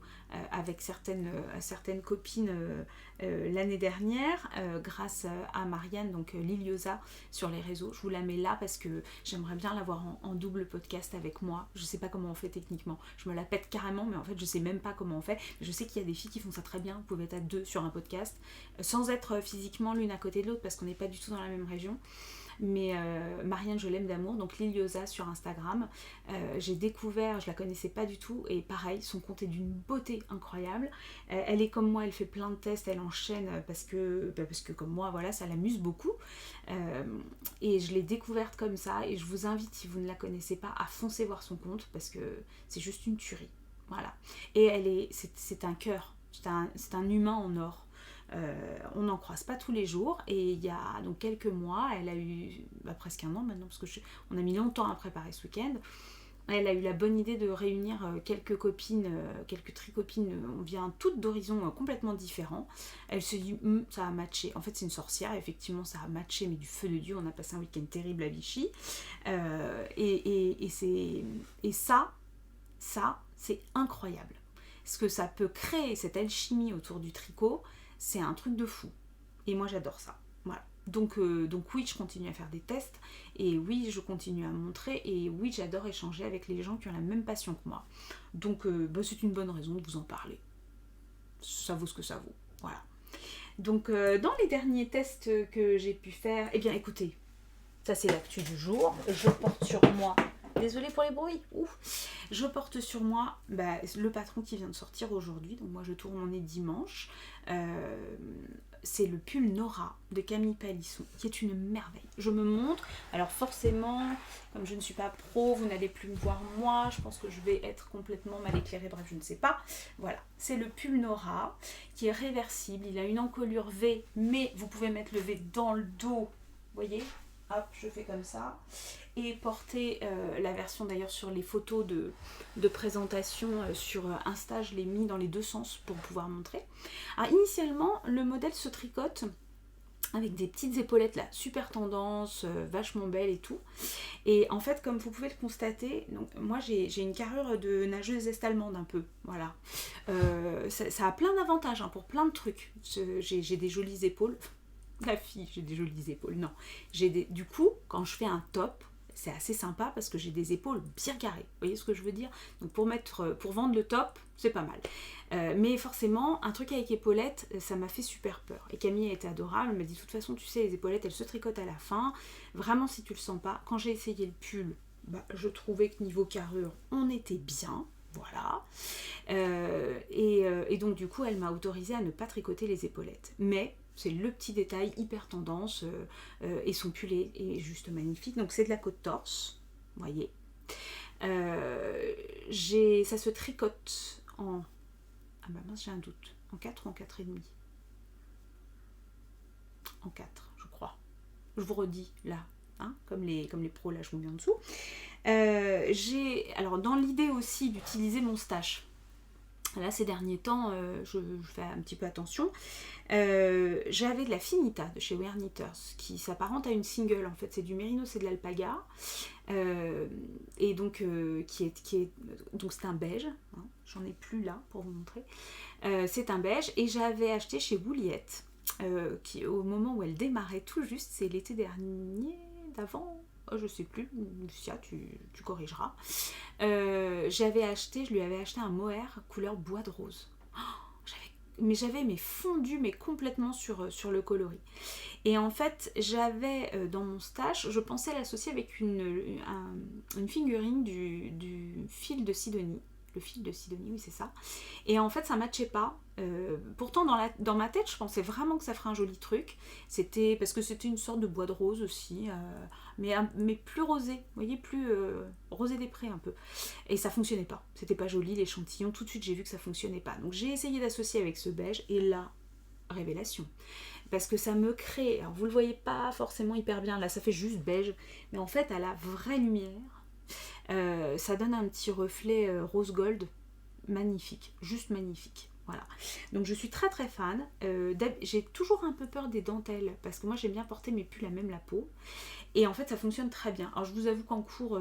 avec certaines copines l'année dernière grâce à Marianne, donc Liliosa, sur les réseaux. Je vous la mets là parce que j'aimerais bien l'avoir en double podcast avec moi. Je sais pas comment on fait techniquement, je me la pète carrément, mais en fait je sais même pas comment on fait. Je sais qu'il y a des filles qui font ça très bien. Vous pouvez être à 2 sur un podcast sans être physiquement l'une à côté de l'autre, parce qu'on n'est pas du tout dans la même région. Mais Marianne, je l'aime d'amour, donc Liliosa sur Instagram, j'ai découvert, je la connaissais pas du tout, et pareil, son compte est d'une beauté incroyable. Elle est comme moi, elle fait plein de tests, elle enchaîne parce que comme moi, voilà, ça l'amuse beaucoup. Et je l'ai découverte comme ça, et je vous invite, si vous ne la connaissez pas, à foncer voir son compte, parce que c'est juste une tuerie. Voilà. Et c'est un cœur, c'est un humain en or. On n'en croise pas tous les jours, et il y a donc quelques mois, elle a eu presque un an maintenant, parce que on a mis longtemps à préparer ce week-end. Elle a eu la bonne idée de réunir quelques copines, quelques tricopines. On vient toutes d'horizons complètement différents. Elle se dit ça a matché. En fait, c'est une sorcière, effectivement ça a matché, mais du feu de Dieu. On a passé un week-end terrible à Vichy, et ça c'est incroyable. Ce que ça peut créer, cette alchimie autour du tricot, c'est un truc de fou. Et moi j'adore ça. Voilà. Donc oui, je continue à faire des tests, et oui, je continue à montrer, et oui, j'adore échanger avec les gens qui ont la même passion que moi. Donc c'est une bonne raison de vous en parler. Ça vaut ce que ça vaut. Voilà. Donc dans les derniers tests que j'ai pu faire, eh bien écoutez, ça c'est l'actu du jour. Je porte sur moi... Désolée pour les bruits. Ouf. Je porte sur moi le patron qui vient de sortir aujourd'hui. Donc moi je tourne mon nez dimanche. C'est le pull Nora de Camille Palisson, qui est une merveille. Je me montre. Alors forcément, comme je ne suis pas pro, vous n'allez plus me voir moi. Je pense que je vais être complètement mal éclairée. Bref, je ne sais pas. Voilà. C'est le pull Nora qui est réversible. Il a une encolure V, mais vous pouvez mettre le V dans le dos. Vous voyez ? Hop, je fais comme ça. Et porter la version d'ailleurs sur les photos de présentation sur Insta, je l'ai mis dans les deux sens pour pouvoir montrer. Alors initialement, le modèle se tricote avec des petites épaulettes là, super tendance, vachement belle et tout. Et en fait, comme vous pouvez le constater, donc, moi j'ai une carrure de nageuse est-allemande un peu, voilà. Ça a plein d'avantages hein, pour plein de trucs. J'ai des jolies épaules. La fille, j'ai des jolies épaules, non. Du coup, quand je fais un top, c'est assez sympa parce que j'ai des épaules bien carrées. Vous voyez ce que je veux dire ? Donc pour vendre le top, c'est pas mal. Mais forcément, un truc avec épaulettes, ça m'a fait super peur. Et Camille a été adorable, elle m'a dit de toute façon, tu sais, les épaulettes, elles se tricotent à la fin. Vraiment, si tu le sens pas. Quand j'ai essayé le pull, je trouvais que niveau carrure, on était bien. Voilà. Et donc du coup, elle m'a autorisée à ne pas tricoter les épaulettes. Mais c'est le petit détail hyper tendance, et son pull est juste magnifique. Donc c'est de la côte torse, vous voyez. Ça se tricote en... Ah bah mince, j'ai un doute. En 4 ou en 4,5 ? En 4, je crois. Je vous redis là, hein, comme les pros, là je vous mets en dessous. Alors dans l'idée aussi d'utiliser mon stache. Là, ces derniers temps, je fais un petit peu attention. J'avais de la Finita de chez Wear Knitters qui s'apparente à une single en fait. C'est du mérino, c'est de l'alpaga. Et donc, donc c'est un beige. Hein, j'en ai plus là pour vous montrer. C'est un beige et j'avais acheté chez Wouliette qui, au moment où elle démarrait tout juste, c'est l'été dernier, d'avant. Je sais plus, Lucia, tu corrigeras. Je lui avais acheté un mohair couleur bois de rose. J'avais fondu mais complètement sur le coloris. Et en fait, j'avais dans mon stash, je pensais l'associer avec une figurine du fil de Sidonie. Le fil de Sidonie, oui c'est ça. Et en fait ça matchait pas. Pourtant dans ma tête je pensais vraiment que ça ferait un joli truc. C'était parce que c'était une sorte de bois de rose aussi, mais plus rosé, vous voyez, plus rosé des prés un peu. Et ça fonctionnait pas. C'était pas joli l'échantillon. Tout de suite j'ai vu que ça fonctionnait pas. Donc j'ai essayé d'associer avec ce beige et là, révélation. Parce que ça me crée, alors vous le voyez pas forcément hyper bien, là ça fait juste beige, mais en fait à la vraie lumière, ça donne un petit reflet rose gold magnifique, juste magnifique. Voilà. Donc je suis très très fan. J'ai toujours un peu peur des dentelles parce que moi j'aime bien porter mes pulls à même la peau. Et en fait ça fonctionne très bien. Alors je vous avoue qu'en cours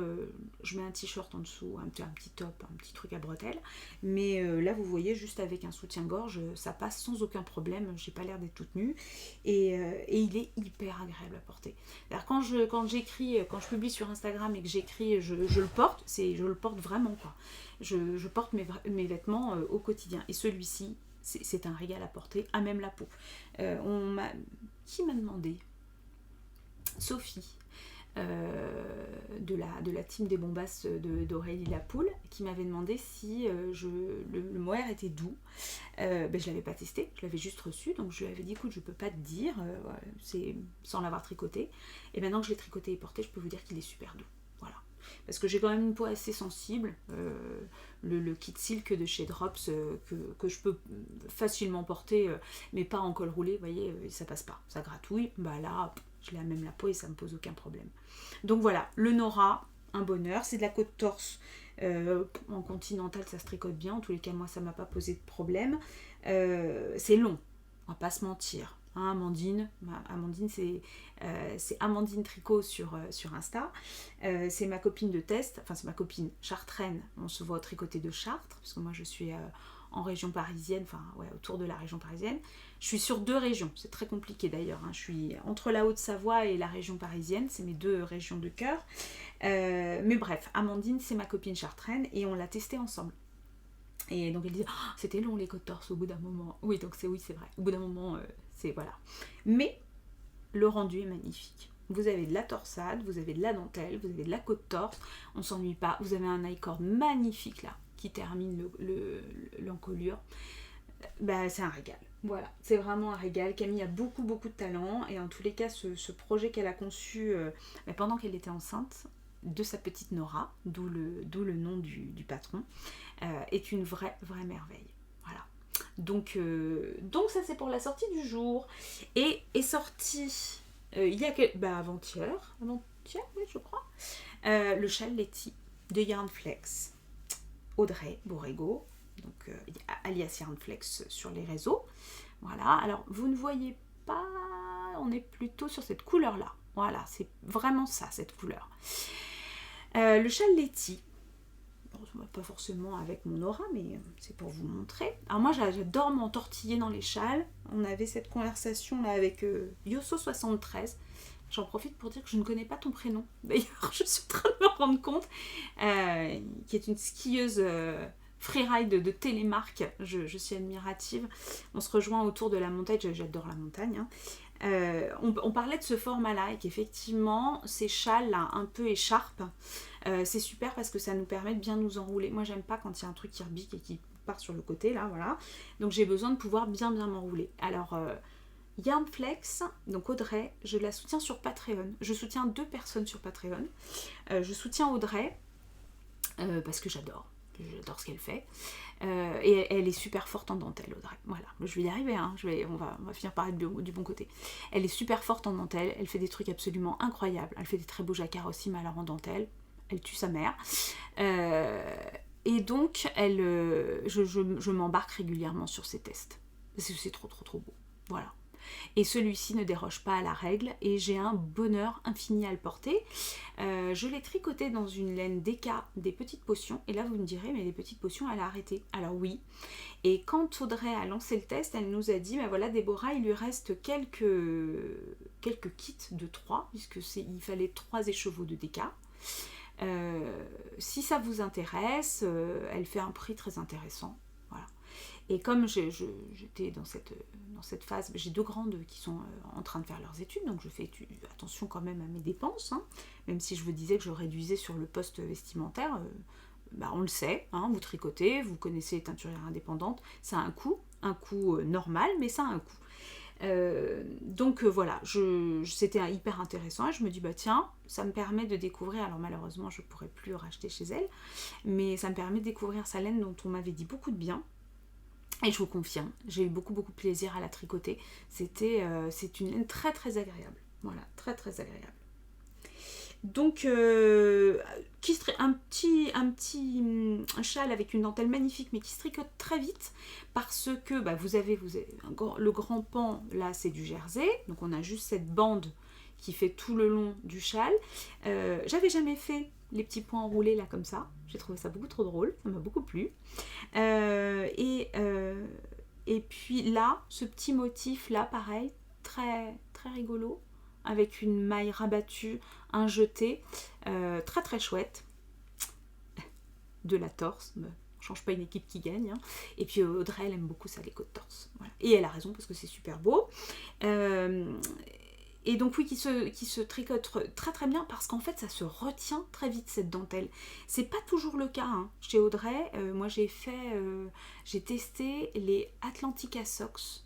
je mets un t-shirt en dessous, un petit top, un petit truc à bretelles. Mais là vous voyez juste avec un soutien-gorge ça passe sans aucun problème. J'ai pas l'air d'être toute nue. Et il est hyper agréable à porter. Alors quand je publie sur Instagram et que j'écris je le porte, je le porte vraiment quoi. Je porte mes vêtements au quotidien. Et celui-ci, c'est un régal à porter, à même la peau. Qui m'a demandé Sophie, de la team des bombasses d'Aurélie Lapoule, qui m'avait demandé si le mohair était doux. Je l'avais pas testé, je l'avais juste reçu, donc je lui avais dit écoute je peux pas te dire, c'est sans l'avoir tricoté. Et maintenant que je l'ai tricoté et porté, je peux vous dire qu'il est super doux. Voilà. Parce que j'ai quand même une peau assez sensible, le kit silk de chez Drops que je peux facilement porter, mais pas en col roulé, vous voyez, ça passe pas, ça gratouille, bah là je l'ai à même la peau et ça me pose aucun problème. Donc voilà, le Nora, un bonheur, c'est de la côte torse, en continental ça se tricote bien, en tous les cas moi ça m'a pas posé de problème. C'est long, on va pas se mentir. Hein, Amandine c'est Amandine Tricot sur Insta. C'est ma copine de test, enfin c'est ma copine chartraine, on se voit au tricoté de Chartres, parce que moi je suis en région parisienne, enfin ouais, autour de la région parisienne. Je suis sur 2 régions, c'est très compliqué d'ailleurs, hein. Je suis entre la Haute-Savoie et la région parisienne, c'est mes 2 régions de cœur. Mais bref, Amandine c'est ma copine chartraine et on l'a testé ensemble. Et donc elle disait, oh, c'était long les côtes torses au bout d'un moment. Oui, donc c'est vrai. Au bout d'un moment, c'est voilà. Mais le rendu est magnifique. Vous avez de la torsade, vous avez de la dentelle, vous avez de la côte torse, on s'ennuie pas. Vous avez un I-cord magnifique là, qui termine l'encolure. Bah, c'est un régal. Voilà, c'est vraiment un régal. Camille a beaucoup de talent et en tous les cas, ce projet qu'elle a conçu pendant qu'elle était enceinte de sa petite Nora, d'où le nom du patron, est une vraie merveille. Voilà. Donc ça c'est pour la sortie du jour. Et est sorti il y a avant-hier, oui je crois, le châle Letty de Yarnflex, Audrey Borrego, donc alias Yarnflex sur les réseaux. Voilà, alors vous ne voyez pas, on est plutôt sur cette couleur là. Voilà, c'est vraiment ça, cette couleur. Le châle Letty, pas forcément avec mon aura, mais c'est pour vous montrer. Alors moi j'adore m'entortiller dans les châles. On avait cette conversation là avec Yosso73. J'en profite pour dire que je ne connais pas ton prénom. D'ailleurs, je suis en train de me rendre compte. Qui est une skieuse freeride de Télémark. Je suis admirative. On se rejoint autour de la montagne. J'adore la montagne. Hein. On parlait de ce format-là et qu'effectivement, ces châles-là, un peu écharpes, c'est super parce que ça nous permet de bien nous enrouler. Moi, j'aime pas quand il y a un truc qui rebique et qui part sur le côté, là, voilà. Donc, j'ai besoin de pouvoir bien m'enrouler. Alors, Yarnflex, donc Audrey, je la soutiens sur Patreon. Je soutiens 2 personnes sur Patreon. Je soutiens Audrey parce que j'adore ce qu'elle fait. Et elle est super forte en dentelle, Audrey. Voilà, je vais y arriver, hein. On va finir par être du bon côté. Elle est super forte en dentelle, elle fait des trucs absolument incroyables. Elle fait des très beaux jacquards aussi, mais alors en dentelle, elle tue sa mère. Et donc, je m'embarque régulièrement sur ces tests. Parce que c'est trop beau. Voilà. Et celui-ci ne déroge pas à la règle et j'ai un bonheur infini à le porter. Je l'ai tricoté dans une laine DK des petites potions. Et là, vous me direz, mais les petites potions, elle a arrêté. Alors oui. Et quand Audrey a lancé le test, elle nous a dit, ben voilà, Déborah, il lui reste quelques kits de 3, il fallait 3 écheveaux de DK. Si ça vous intéresse, elle fait un prix très intéressant. Voilà. Et comme j'étais dans cette phase, j'ai 2 grandes qui sont en train de faire leurs études, donc je fais attention quand même à mes dépenses, hein, même si je vous disais que je réduisais sur le poste vestimentaire, on le sait, hein, vous tricotez, vous connaissez les teinturières indépendantes, ça a un coût normal, mais ça a un coût. Donc voilà, c'était hyper intéressant et je me dis tiens, ça me permet de découvrir, alors malheureusement je ne pourrais plus racheter chez elle, mais ça me permet de découvrir sa laine dont on m'avait dit beaucoup de bien. Et je vous confirme, j'ai eu beaucoup de plaisir à la tricoter. C'est une laine très agréable. Voilà, très agréable. Donc, un châle avec une dentelle magnifique, mais qui se tricote très vite, parce que vous avez le grand pan, là c'est du jersey, donc on a juste cette bande qui fait tout le long du châle. J'avais jamais fait les petits points enroulés là comme ça, j'ai trouvé ça beaucoup trop drôle, ça m'a beaucoup plu. Et puis là, ce petit motif là, pareil, très rigolo, avec une maille rabattue, un jeté, très chouette. De la torse, on change pas une équipe qui gagne, hein. Et puis Audrey, elle aime beaucoup ça, les côtes torse. Voilà. Et elle a raison, parce que c'est super beau. Et donc oui, qui se tricote très bien, parce qu'en fait, ça se retient très vite, cette dentelle. C'est pas toujours le cas, hein. Chez Audrey, moi j'ai testé les Atlantica Socks,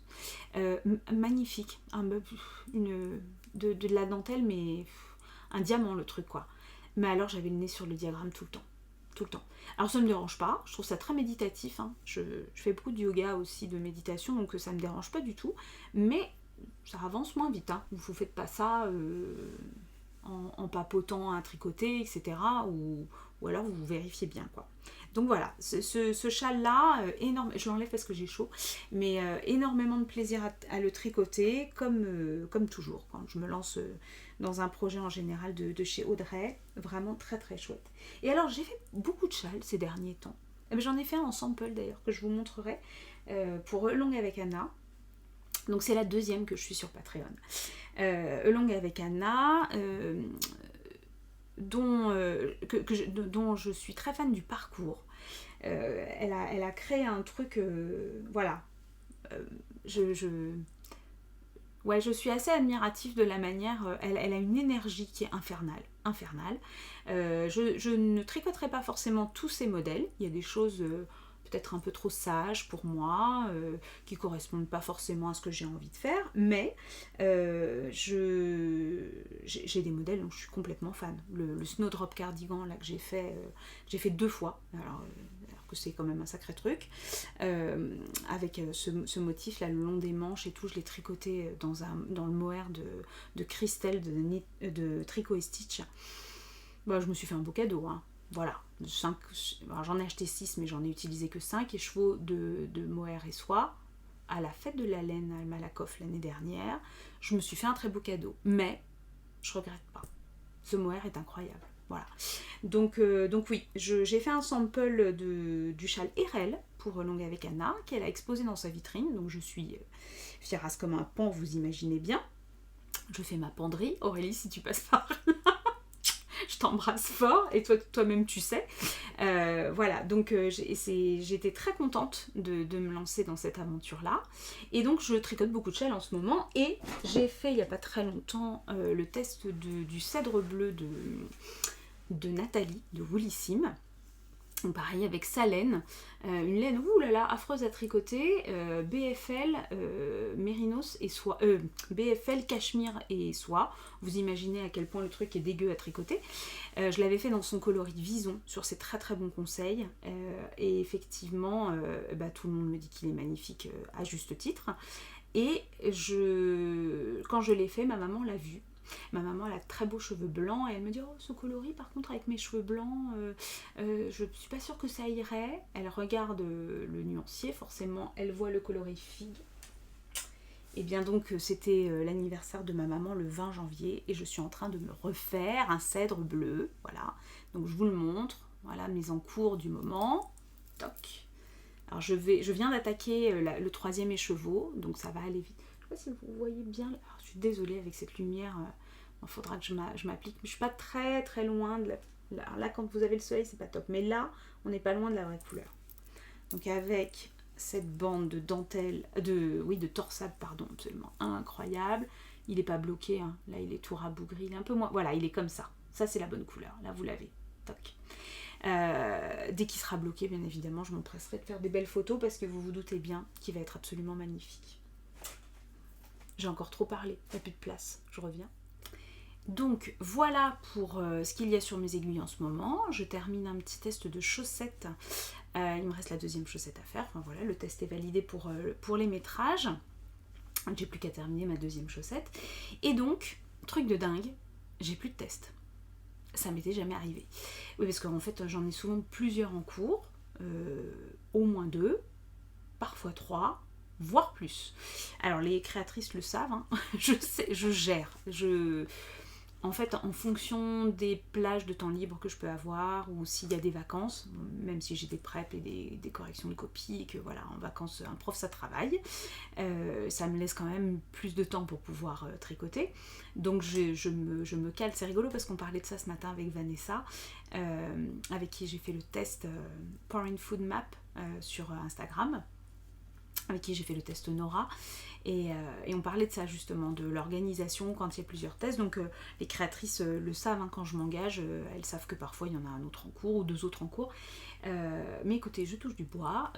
magnifique, de la dentelle, mais un diamant le truc, quoi. Mais alors j'avais le nez sur le diagramme tout le temps. Alors ça ne me dérange pas, je trouve ça très méditatif, hein. Je fais beaucoup de yoga aussi, de méditation, donc ça ne me dérange pas du tout, mais ça avance moins vite, hein. Vous faites pas ça en papotant à tricoter, etc. Ou alors vous vérifiez bien, quoi. Donc voilà, ce châle-là, énorme, je l'enlève parce que j'ai chaud, mais énormément de plaisir à le tricoter, comme toujours, quand je me lance dans un projet en général de chez Audrey, vraiment très chouette. Et alors j'ai fait beaucoup de châles ces derniers temps. J'en ai fait un en sample d'ailleurs, que je vous montrerai, pour Longue avec Anna. Donc c'est la 2e que je suis sur Patreon. Longue avec Anna, dont je suis très fan du parcours. Elle a créé un truc, voilà. Je suis assez admirative de la manière, elle a une énergie qui est infernale. Je ne tricoterai pas forcément tous ces modèles, il y a des choses peut-être un peu trop sages pour moi, qui ne correspondent pas forcément à ce que j'ai envie de faire, mais j'ai des modèles dont je suis complètement fan. Le Snowdrop Cardigan là, que j'ai fait 2 fois, alors que c'est quand même un sacré truc, avec ce motif là le long des manches et tout, je l'ai tricoté dans le mohair de Christelle de Tricot et Stitch. Je me suis fait un beau cadeau, hein. Voilà, 5, alors j'en ai acheté 6, mais j'en ai utilisé que 5 écheveaux de mohair et soie à la fête de la laine à Malakoff l'année dernière. Je me suis fait un très beau cadeau, mais je regrette pas. Ce mohair est incroyable. Voilà. Donc oui, j'ai fait un sample du châle Erel pour Longue avec Anna, qu'elle a exposé dans sa vitrine, donc je suis fierasse comme un pan, vous imaginez bien. Je fais ma penderie, Aurélie, si tu passes par là. Je t'embrasse fort, et toi-même tu sais. Voilà, donc j'étais très contente de me lancer dans cette aventure-là. Et donc je tricote beaucoup de châles en ce moment, et j'ai fait il n'y a pas très longtemps le test du cèdre bleu de Nathalie, de Woolissime. Pareil avec sa laine, une laine affreuse à tricoter, BFL mérinos et soie, BFL cachemire et soie. Vous imaginez à quel point le truc est dégueu à tricoter. Je l'avais fait dans son coloris vison sur ses très bons conseils, et effectivement tout le monde me dit qu'il est magnifique à juste titre. Et quand je l'ai fait, ma maman l'a vu. Ma maman, elle a de très beaux cheveux blancs et elle me dit, oh, ce coloris, par contre, avec mes cheveux blancs, je suis pas sûre que ça irait. Elle regarde le nuancier, forcément, elle voit le coloris figue. Et bien donc, c'était l'anniversaire de ma maman le 20 janvier et je suis en train de me refaire un cèdre bleu, voilà. Donc je vous le montre, voilà, mise en cours du moment. Toc. Alors je viens d'attaquer le 3e écheveau, donc ça va aller vite. Je ne sais pas si vous voyez bien. Alors, je suis désolée avec cette lumière, il faudra que je m'applique. Mais je suis pas très très loin de là, quand vous avez le soleil, c'est pas top. Mais là, on n'est pas loin de la vraie couleur. Donc avec cette bande de dentelle, de torsade, pardon, absolument incroyable. Il n'est pas bloqué, hein. Là il est tout rabougri, il est un peu moins. Voilà, il est comme ça. Ça c'est la bonne couleur. Là vous l'avez. Toc. Dès qu'il sera bloqué, bien évidemment, je m'empresserai de faire des belles photos parce que vous vous doutez bien qu'il va être absolument magnifique. J'ai encore trop parlé, il n'y a plus de place, je reviens. Donc voilà pour ce qu'il y a sur mes aiguilles en ce moment. Je termine un petit test de chaussettes. Il me reste la 2e chaussette à faire. Enfin voilà, le test est validé pour les métrages. J'ai plus qu'à terminer ma 2e chaussette. Et donc, truc de dingue, j'ai plus de test. Ça m'était jamais arrivé. Oui, parce qu'en fait, j'en ai souvent plusieurs en cours. Au moins 2, parfois 3, voire plus. Alors les créatrices le savent, hein. Je sais, je gère. En fait, en fonction des plages de temps libre que je peux avoir, ou s'il y a des vacances, même si j'ai des preps et des corrections de copies, et que voilà, en vacances, un prof ça travaille, ça me laisse quand même plus de temps pour pouvoir tricoter. Donc je me cale, c'est rigolo parce qu'on parlait de ça ce matin avec Vanessa, avec qui j'ai fait le test Pouring Food Map sur Instagram, avec qui j'ai fait le test Nora, et on parlait de ça justement, de l'organisation quand il y a plusieurs tests. Donc les créatrices le savent, hein, quand je m'engage, elles savent que parfois il y en a un autre en cours ou 2 autres en cours. Mais écoutez, je touche du bois,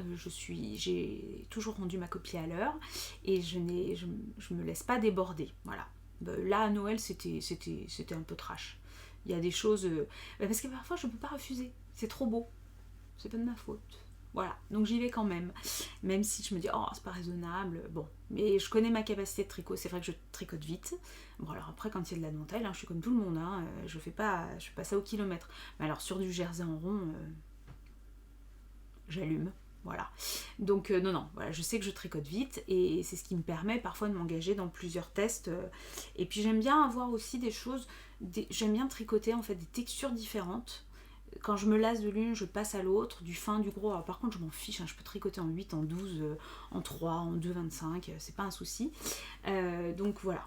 j'ai toujours rendu ma copie à l'heure et je me laisse pas déborder. Voilà. Là à Noël c'était un peu trash. Il y a des choses, parce que parfois je peux pas refuser, c'est trop beau, c'est pas de ma faute. Voilà, donc j'y vais quand même si je me dis, oh, c'est pas raisonnable, bon, mais je connais ma capacité de tricot, c'est vrai que je tricote vite. Bon, alors après, quand il y a de la dentelle, hein, je suis comme tout le monde, hein, je fais pas ça au kilomètre. Mais alors, sur du jersey en rond, j'allume, voilà. Donc, non, voilà, je sais que je tricote vite, et c'est ce qui me permet parfois de m'engager dans plusieurs tests. Et puis, j'aime bien avoir aussi des choses, j'aime bien tricoter, en fait, des textures différentes. Quand je me lasse de l'une, je passe à l'autre, du fin, du gros. Alors, par contre, je m'en fiche, hein, je peux tricoter en 8, en 12, en 3, en 2, 25, c'est pas un souci. Donc voilà,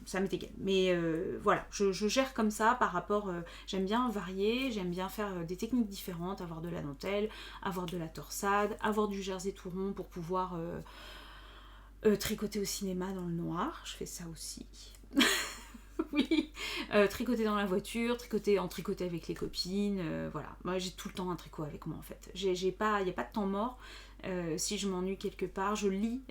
ça m'est égal. Mais voilà, je gère comme ça par rapport. J'aime bien varier, j'aime bien faire des techniques différentes, avoir de la dentelle, avoir de la torsade, avoir du jersey tout rond pour pouvoir tricoter au cinéma dans le noir. Je fais ça aussi. Oui, tricoter dans la voiture, tricoter avec les copines, voilà. Moi j'ai tout le temps un tricot avec moi en fait. Il n'y a pas de temps mort. Si je m'ennuie quelque part, je lis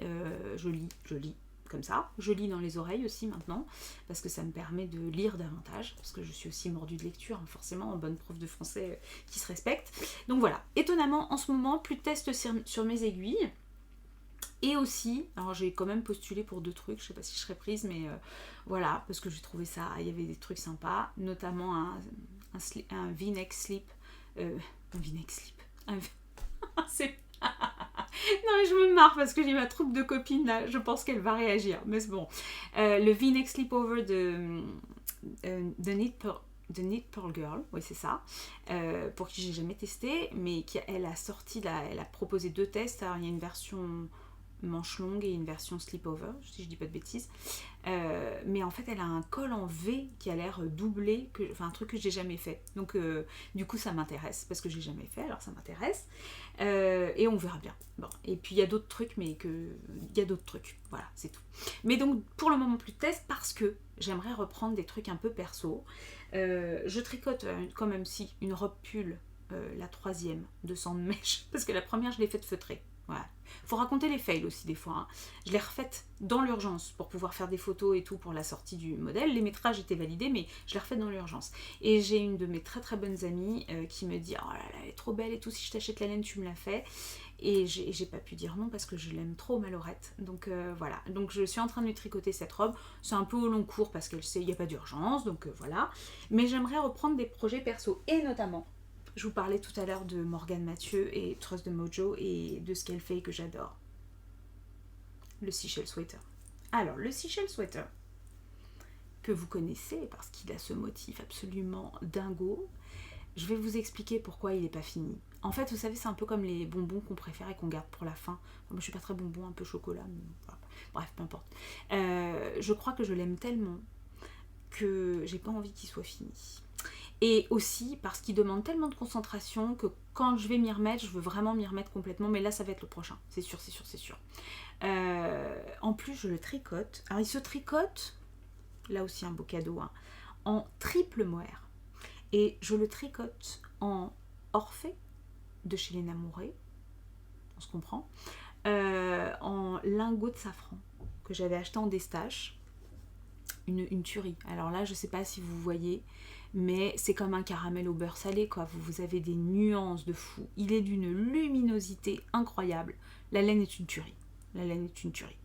comme ça. Je lis dans les oreilles aussi maintenant, parce que ça me permet de lire davantage, parce que je suis aussi mordue de lecture, hein, forcément, en bonne prof de français qui se respecte. Donc voilà, étonnamment, en ce moment, plus de tests sur mes aiguilles. Et aussi, alors j'ai quand même postulé pour 2 trucs, je sais pas si je serais prise, mais voilà, parce que j'ai trouvé ça, il y avait des trucs sympas, notamment un V-neck slip. Un V-neck slip. C'est... Non mais je me marre parce que j'ai ma troupe de copines là, je pense qu'elle va réagir, mais c'est bon. Le V-neck slip over de Knit Pearl Girl, oui c'est ça, pour qui j'ai jamais testé, mais elle a proposé 2 tests. Alors il y a une version manche longue et une version slip-over, si je dis pas de bêtises, mais en fait elle a un col en V qui a l'air doublé, un truc que j'ai jamais fait, donc du coup ça m'intéresse, parce que j'ai jamais fait, alors ça m'intéresse, et on verra bien. Bon, et puis il y a d'autres trucs, voilà, c'est tout. Mais donc pour le moment plus de tests, parce que j'aimerais reprendre des trucs un peu perso. Je tricote quand même une robe pull, la 3e, 200 de mèche, parce que la première je l'ai faite feutrée. Voilà. Faut raconter les fails aussi des fois. Hein. Je l'ai refaite dans l'urgence pour pouvoir faire des photos et tout pour la sortie du modèle. Les métrages étaient validés, mais je l'ai refaite dans l'urgence. Et j'ai une de mes très très bonnes amies qui me dit « Oh là là, elle est trop belle et tout, si je t'achète la laine, tu me la fais ». Et j'ai pas pu dire non parce que je l'aime trop, ma Laurette. Donc voilà, donc je suis en train de lui tricoter cette robe. C'est un peu au long cours parce qu'elle sait qu'il n'y a pas d'urgence, donc voilà. Mais j'aimerais reprendre des projets perso et notamment... Je vous parlais tout à l'heure de Morgane Mathieu et Trust de Mojo et de ce qu'elle fait et que j'adore. Le Seashell Sweater. Alors, le Seashell Sweater, que vous connaissez parce qu'il a ce motif absolument dingo, je vais vous expliquer pourquoi il n'est pas fini. En fait, vous savez, c'est un peu comme les bonbons qu'on préfère et qu'on garde pour la fin. Moi, je suis pas très bonbon, un peu chocolat, mais voilà. Bref, peu importe. Je crois que je l'aime tellement que j'ai pas envie qu'il soit fini. Et aussi parce qu'il demande tellement de concentration que quand je vais m'y remettre, je veux vraiment m'y remettre complètement. Mais là, ça va être le prochain. C'est sûr, c'est sûr, c'est sûr. En plus, je le tricote. Alors, il se tricote, là aussi un beau cadeau, hein, en triple mohair. Et je le tricote en Orphée de chez Léna Mouret. On se comprend. En lingot de safran que j'avais acheté en Destache. Une tuerie. Alors là, je sais pas si vous voyez, mais c'est comme un caramel au beurre salé, quoi. Vous avez des nuances de fou. Il est d'une luminosité incroyable. La laine est une tuerie. La laine est une tuerie.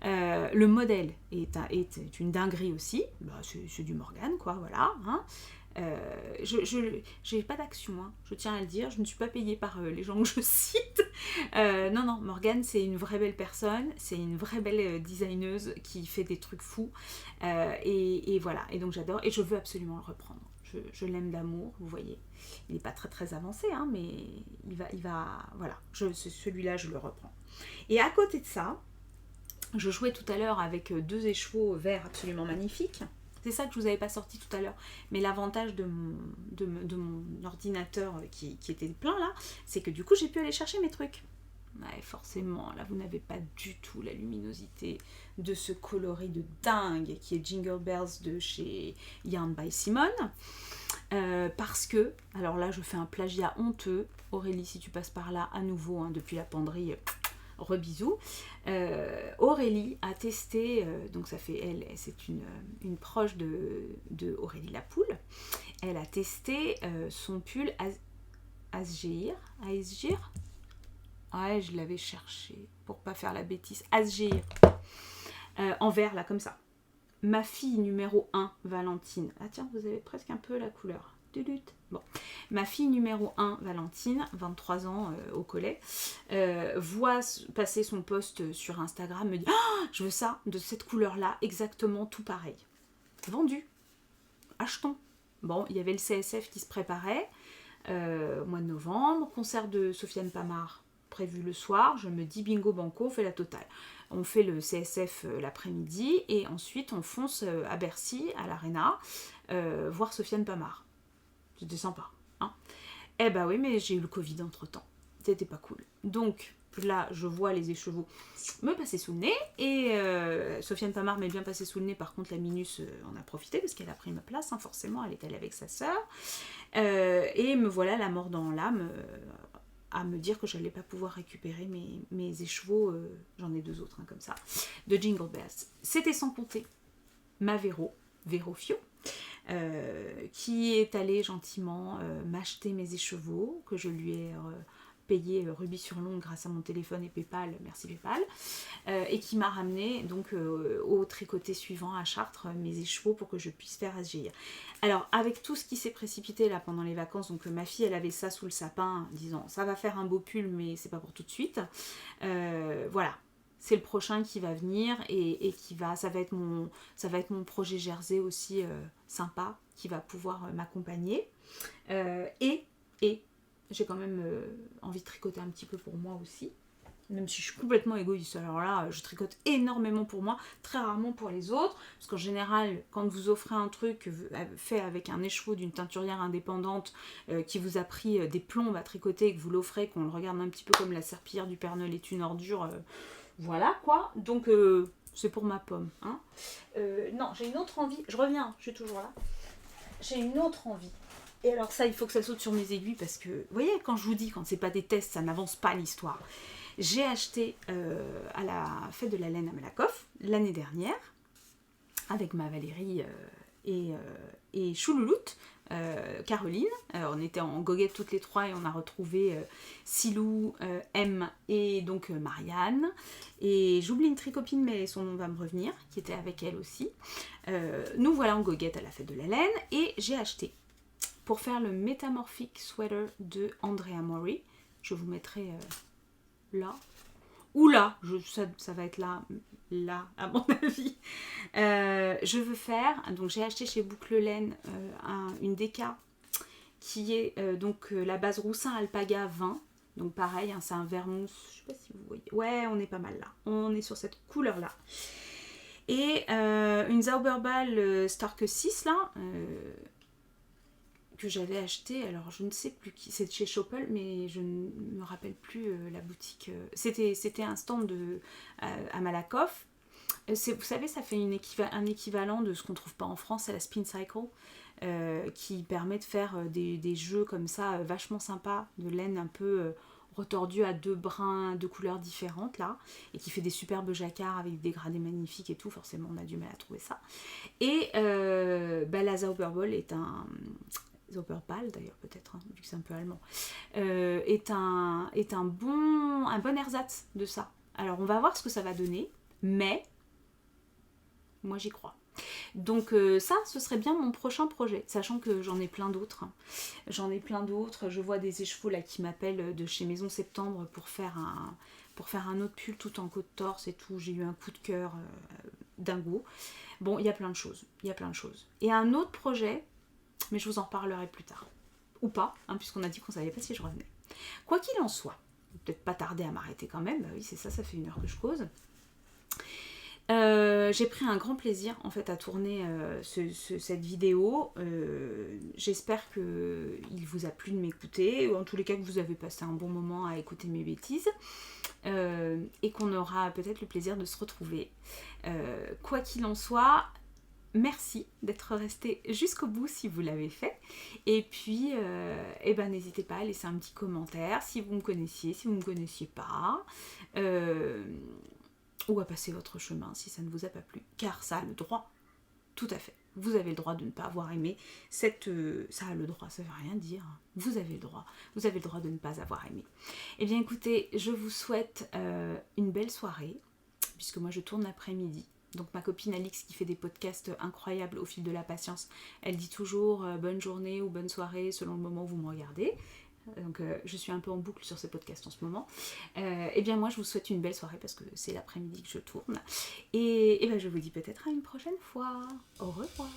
Le modèle est une dinguerie aussi. Bah, c'est du Morgane, quoi, voilà. Hein. J'ai pas d'action, hein, je tiens à le dire, je ne suis pas payée par les gens que je cite. Non, Morgane, c'est une vraie belle personne, c'est une vraie belle designeuse qui fait des trucs fous. Et voilà, et donc j'adore, et je veux absolument le reprendre. Je l'aime d'amour, vous voyez. Il n'est pas très très avancé, hein, mais il va voilà, celui-là, je le reprends. Et à côté de ça, je jouais tout à l'heure avec deux écheveaux verts absolument magnifiques. C'est ça que je vous avais pas sorti tout à l'heure. Mais l'avantage de mon ordinateur qui était plein là, c'est que du coup j'ai pu aller chercher mes trucs. Ouais, forcément, là vous n'avez pas du tout la luminosité de ce coloris de dingue qui est Jingle Bells de chez Yarn by Simone. Parce que, alors là je fais un plagiat honteux. Aurélie, si tu passes par là à nouveau, hein, depuis la penderie... Rebisous. Aurélie a testé, donc ça fait elle, c'est une proche de Aurélie Lapoule. Elle a testé son pull Asgir. Ouais, je l'avais cherché pour pas faire la bêtise. Asgir. En vert, là, comme ça. Ma fille numéro 1, Valentine. Ah tiens, vous avez presque un peu la couleur. Bon. Ma fille numéro 1, Valentine, 23 ans au collet, voit passer son post sur Instagram, me dit oh, je veux ça, de cette couleur-là, exactement tout pareil. Vendu. Achetons. Bon, il y avait le CSF qui se préparait au mois de novembre, concert de Sofiane Pamart prévu le soir, je me dis bingo banco, on fait la totale. On fait le CSF l'après-midi et ensuite on fonce à Bercy, à l'Arena, voir Sofiane Pamart. C'était sympa. Hein. Eh bah oui, mais j'ai eu le Covid entre-temps. C'était pas cool. Donc là, je vois les écheveaux me passer sous le nez. Et Sofiane Pamart m'est bien passé sous le nez. Par contre, la Minus en a profité parce qu'elle a pris ma place. Hein, forcément, elle est allée avec sa sœur. Et me voilà la mort dans l'âme à me dire que je n'allais pas pouvoir récupérer mes écheveaux. J'en ai deux autres, hein, comme ça. De Jingle Bells. C'était sans compter ma Véro Fio. Qui est allé gentiment m'acheter mes écheveaux que je lui ai payé rubis sur l'ongle grâce à mon téléphone et Paypal, merci Paypal, et qui m'a ramené donc au tricoté suivant à Chartres mes écheveaux pour que je puisse faire Asgir. Alors avec tout ce qui s'est précipité là pendant les vacances, donc ma fille elle avait ça sous le sapin disant ça va faire un beau pull mais c'est pas pour tout de suite, voilà. C'est le prochain qui va venir et ça va être mon projet Jersey aussi sympa qui va pouvoir m'accompagner. Et j'ai quand même envie de tricoter un petit peu pour moi aussi, même si je suis complètement égoïste. Alors là, je tricote énormément pour moi, très rarement pour les autres, parce qu'en général, quand vous offrez un truc fait avec un écheveau d'une teinturière indépendante qui vous a pris des plombes à tricoter et que vous l'offrez, qu'on le regarde un petit peu comme la serpillière du Père Noël est une ordure... Voilà quoi, donc c'est pour ma pomme. Hein. Non, j'ai une autre envie, je reviens, je suis toujours là. J'ai une autre envie Et alors ça, il faut que ça saute sur mes aiguilles parce que, vous voyez, quand je vous dis, quand c'est pas des tests, ça n'avance pas l'histoire. J'ai acheté à la fête de la laine à Malakoff l'année dernière, avec ma Valérie et Choulouloute, Caroline. On était en goguette toutes les trois et on a retrouvé Silou, M et donc Marianne. Et j'oublie une tricopine, mais son nom va me revenir, qui était avec elle aussi. Nous voilà en goguette à la fête de la laine et j'ai acheté pour faire le Metamorphic Sweater de Andrea Mori. Je vous mettrai là. Ou là, ça va être là à mon avis. Je veux faire, donc j'ai acheté chez Boucle Laine une déca qui est la base Roussin Alpaga 20. Donc pareil, hein, c'est un vermouth, je sais pas si vous voyez. Ouais, on est pas mal là. On est sur cette couleur là. Et une Zauberball Stark 6 là, que j'avais acheté, alors je ne sais plus qui, c'est chez Schoppel, mais je ne me rappelle plus la boutique. C'était un stand à Malakoff. Vous savez, ça fait un équivalent de ce qu'on ne trouve pas en France, c'est la Spin Cycle, qui permet de faire des jeux comme ça, vachement sympas, de laine un peu retordue à deux brins, deux couleurs différentes là, et qui fait des superbes jacquards avec des dégradés magnifiques et tout. Forcément, on a du mal à trouver ça. Et la Zauberball est un... Zauberball d'ailleurs peut-être, hein, vu que c'est un peu allemand, est un bon ersatz de ça. Alors on va voir ce que ça va donner, mais moi j'y crois. Donc ça, ce serait bien mon prochain projet, sachant que j'en ai plein d'autres. Je vois des écheveaux là qui m'appellent de chez Maison Septembre pour faire un autre pull tout en côte torse et tout. J'ai eu un coup de cœur dingo. Bon, il y a plein de choses. Et un autre projet, mais je vous en reparlerai plus tard. Ou pas, hein, puisqu'on a dit qu'on savait pas si je revenais. Quoi qu'il en soit, peut-être pas tarder à m'arrêter quand même, bah oui c'est ça, ça fait 1 heure que je cause. J'ai pris un grand plaisir en fait à tourner cette vidéo. J'espère qu'il vous a plu de m'écouter, ou en tous les cas que vous avez passé un bon moment à écouter mes bêtises, et qu'on aura peut-être le plaisir de se retrouver. Quoi qu'il en soit, merci d'être resté jusqu'au bout si vous l'avez fait. Et puis, n'hésitez pas à laisser un petit commentaire si vous me connaissiez, si vous ne me connaissiez pas. Ou à passer votre chemin si ça ne vous a pas plu. Car ça a le droit, tout à fait. Vous avez le droit de ne pas avoir aimé ça a le droit, ça ne veut rien dire. Vous avez le droit de ne pas avoir aimé. Eh bien écoutez, je vous souhaite une belle soirée, puisque moi je tourne l'après-midi. Donc ma copine Alix qui fait des podcasts incroyables au fil de la patience, elle dit toujours bonne journée ou bonne soirée selon le moment où vous me regardez. Donc je suis un peu en boucle sur ces podcasts en ce moment. Et bien moi je vous souhaite une belle soirée parce que c'est l'après-midi que je tourne. Et je vous dis peut-être à une prochaine fois. Au revoir.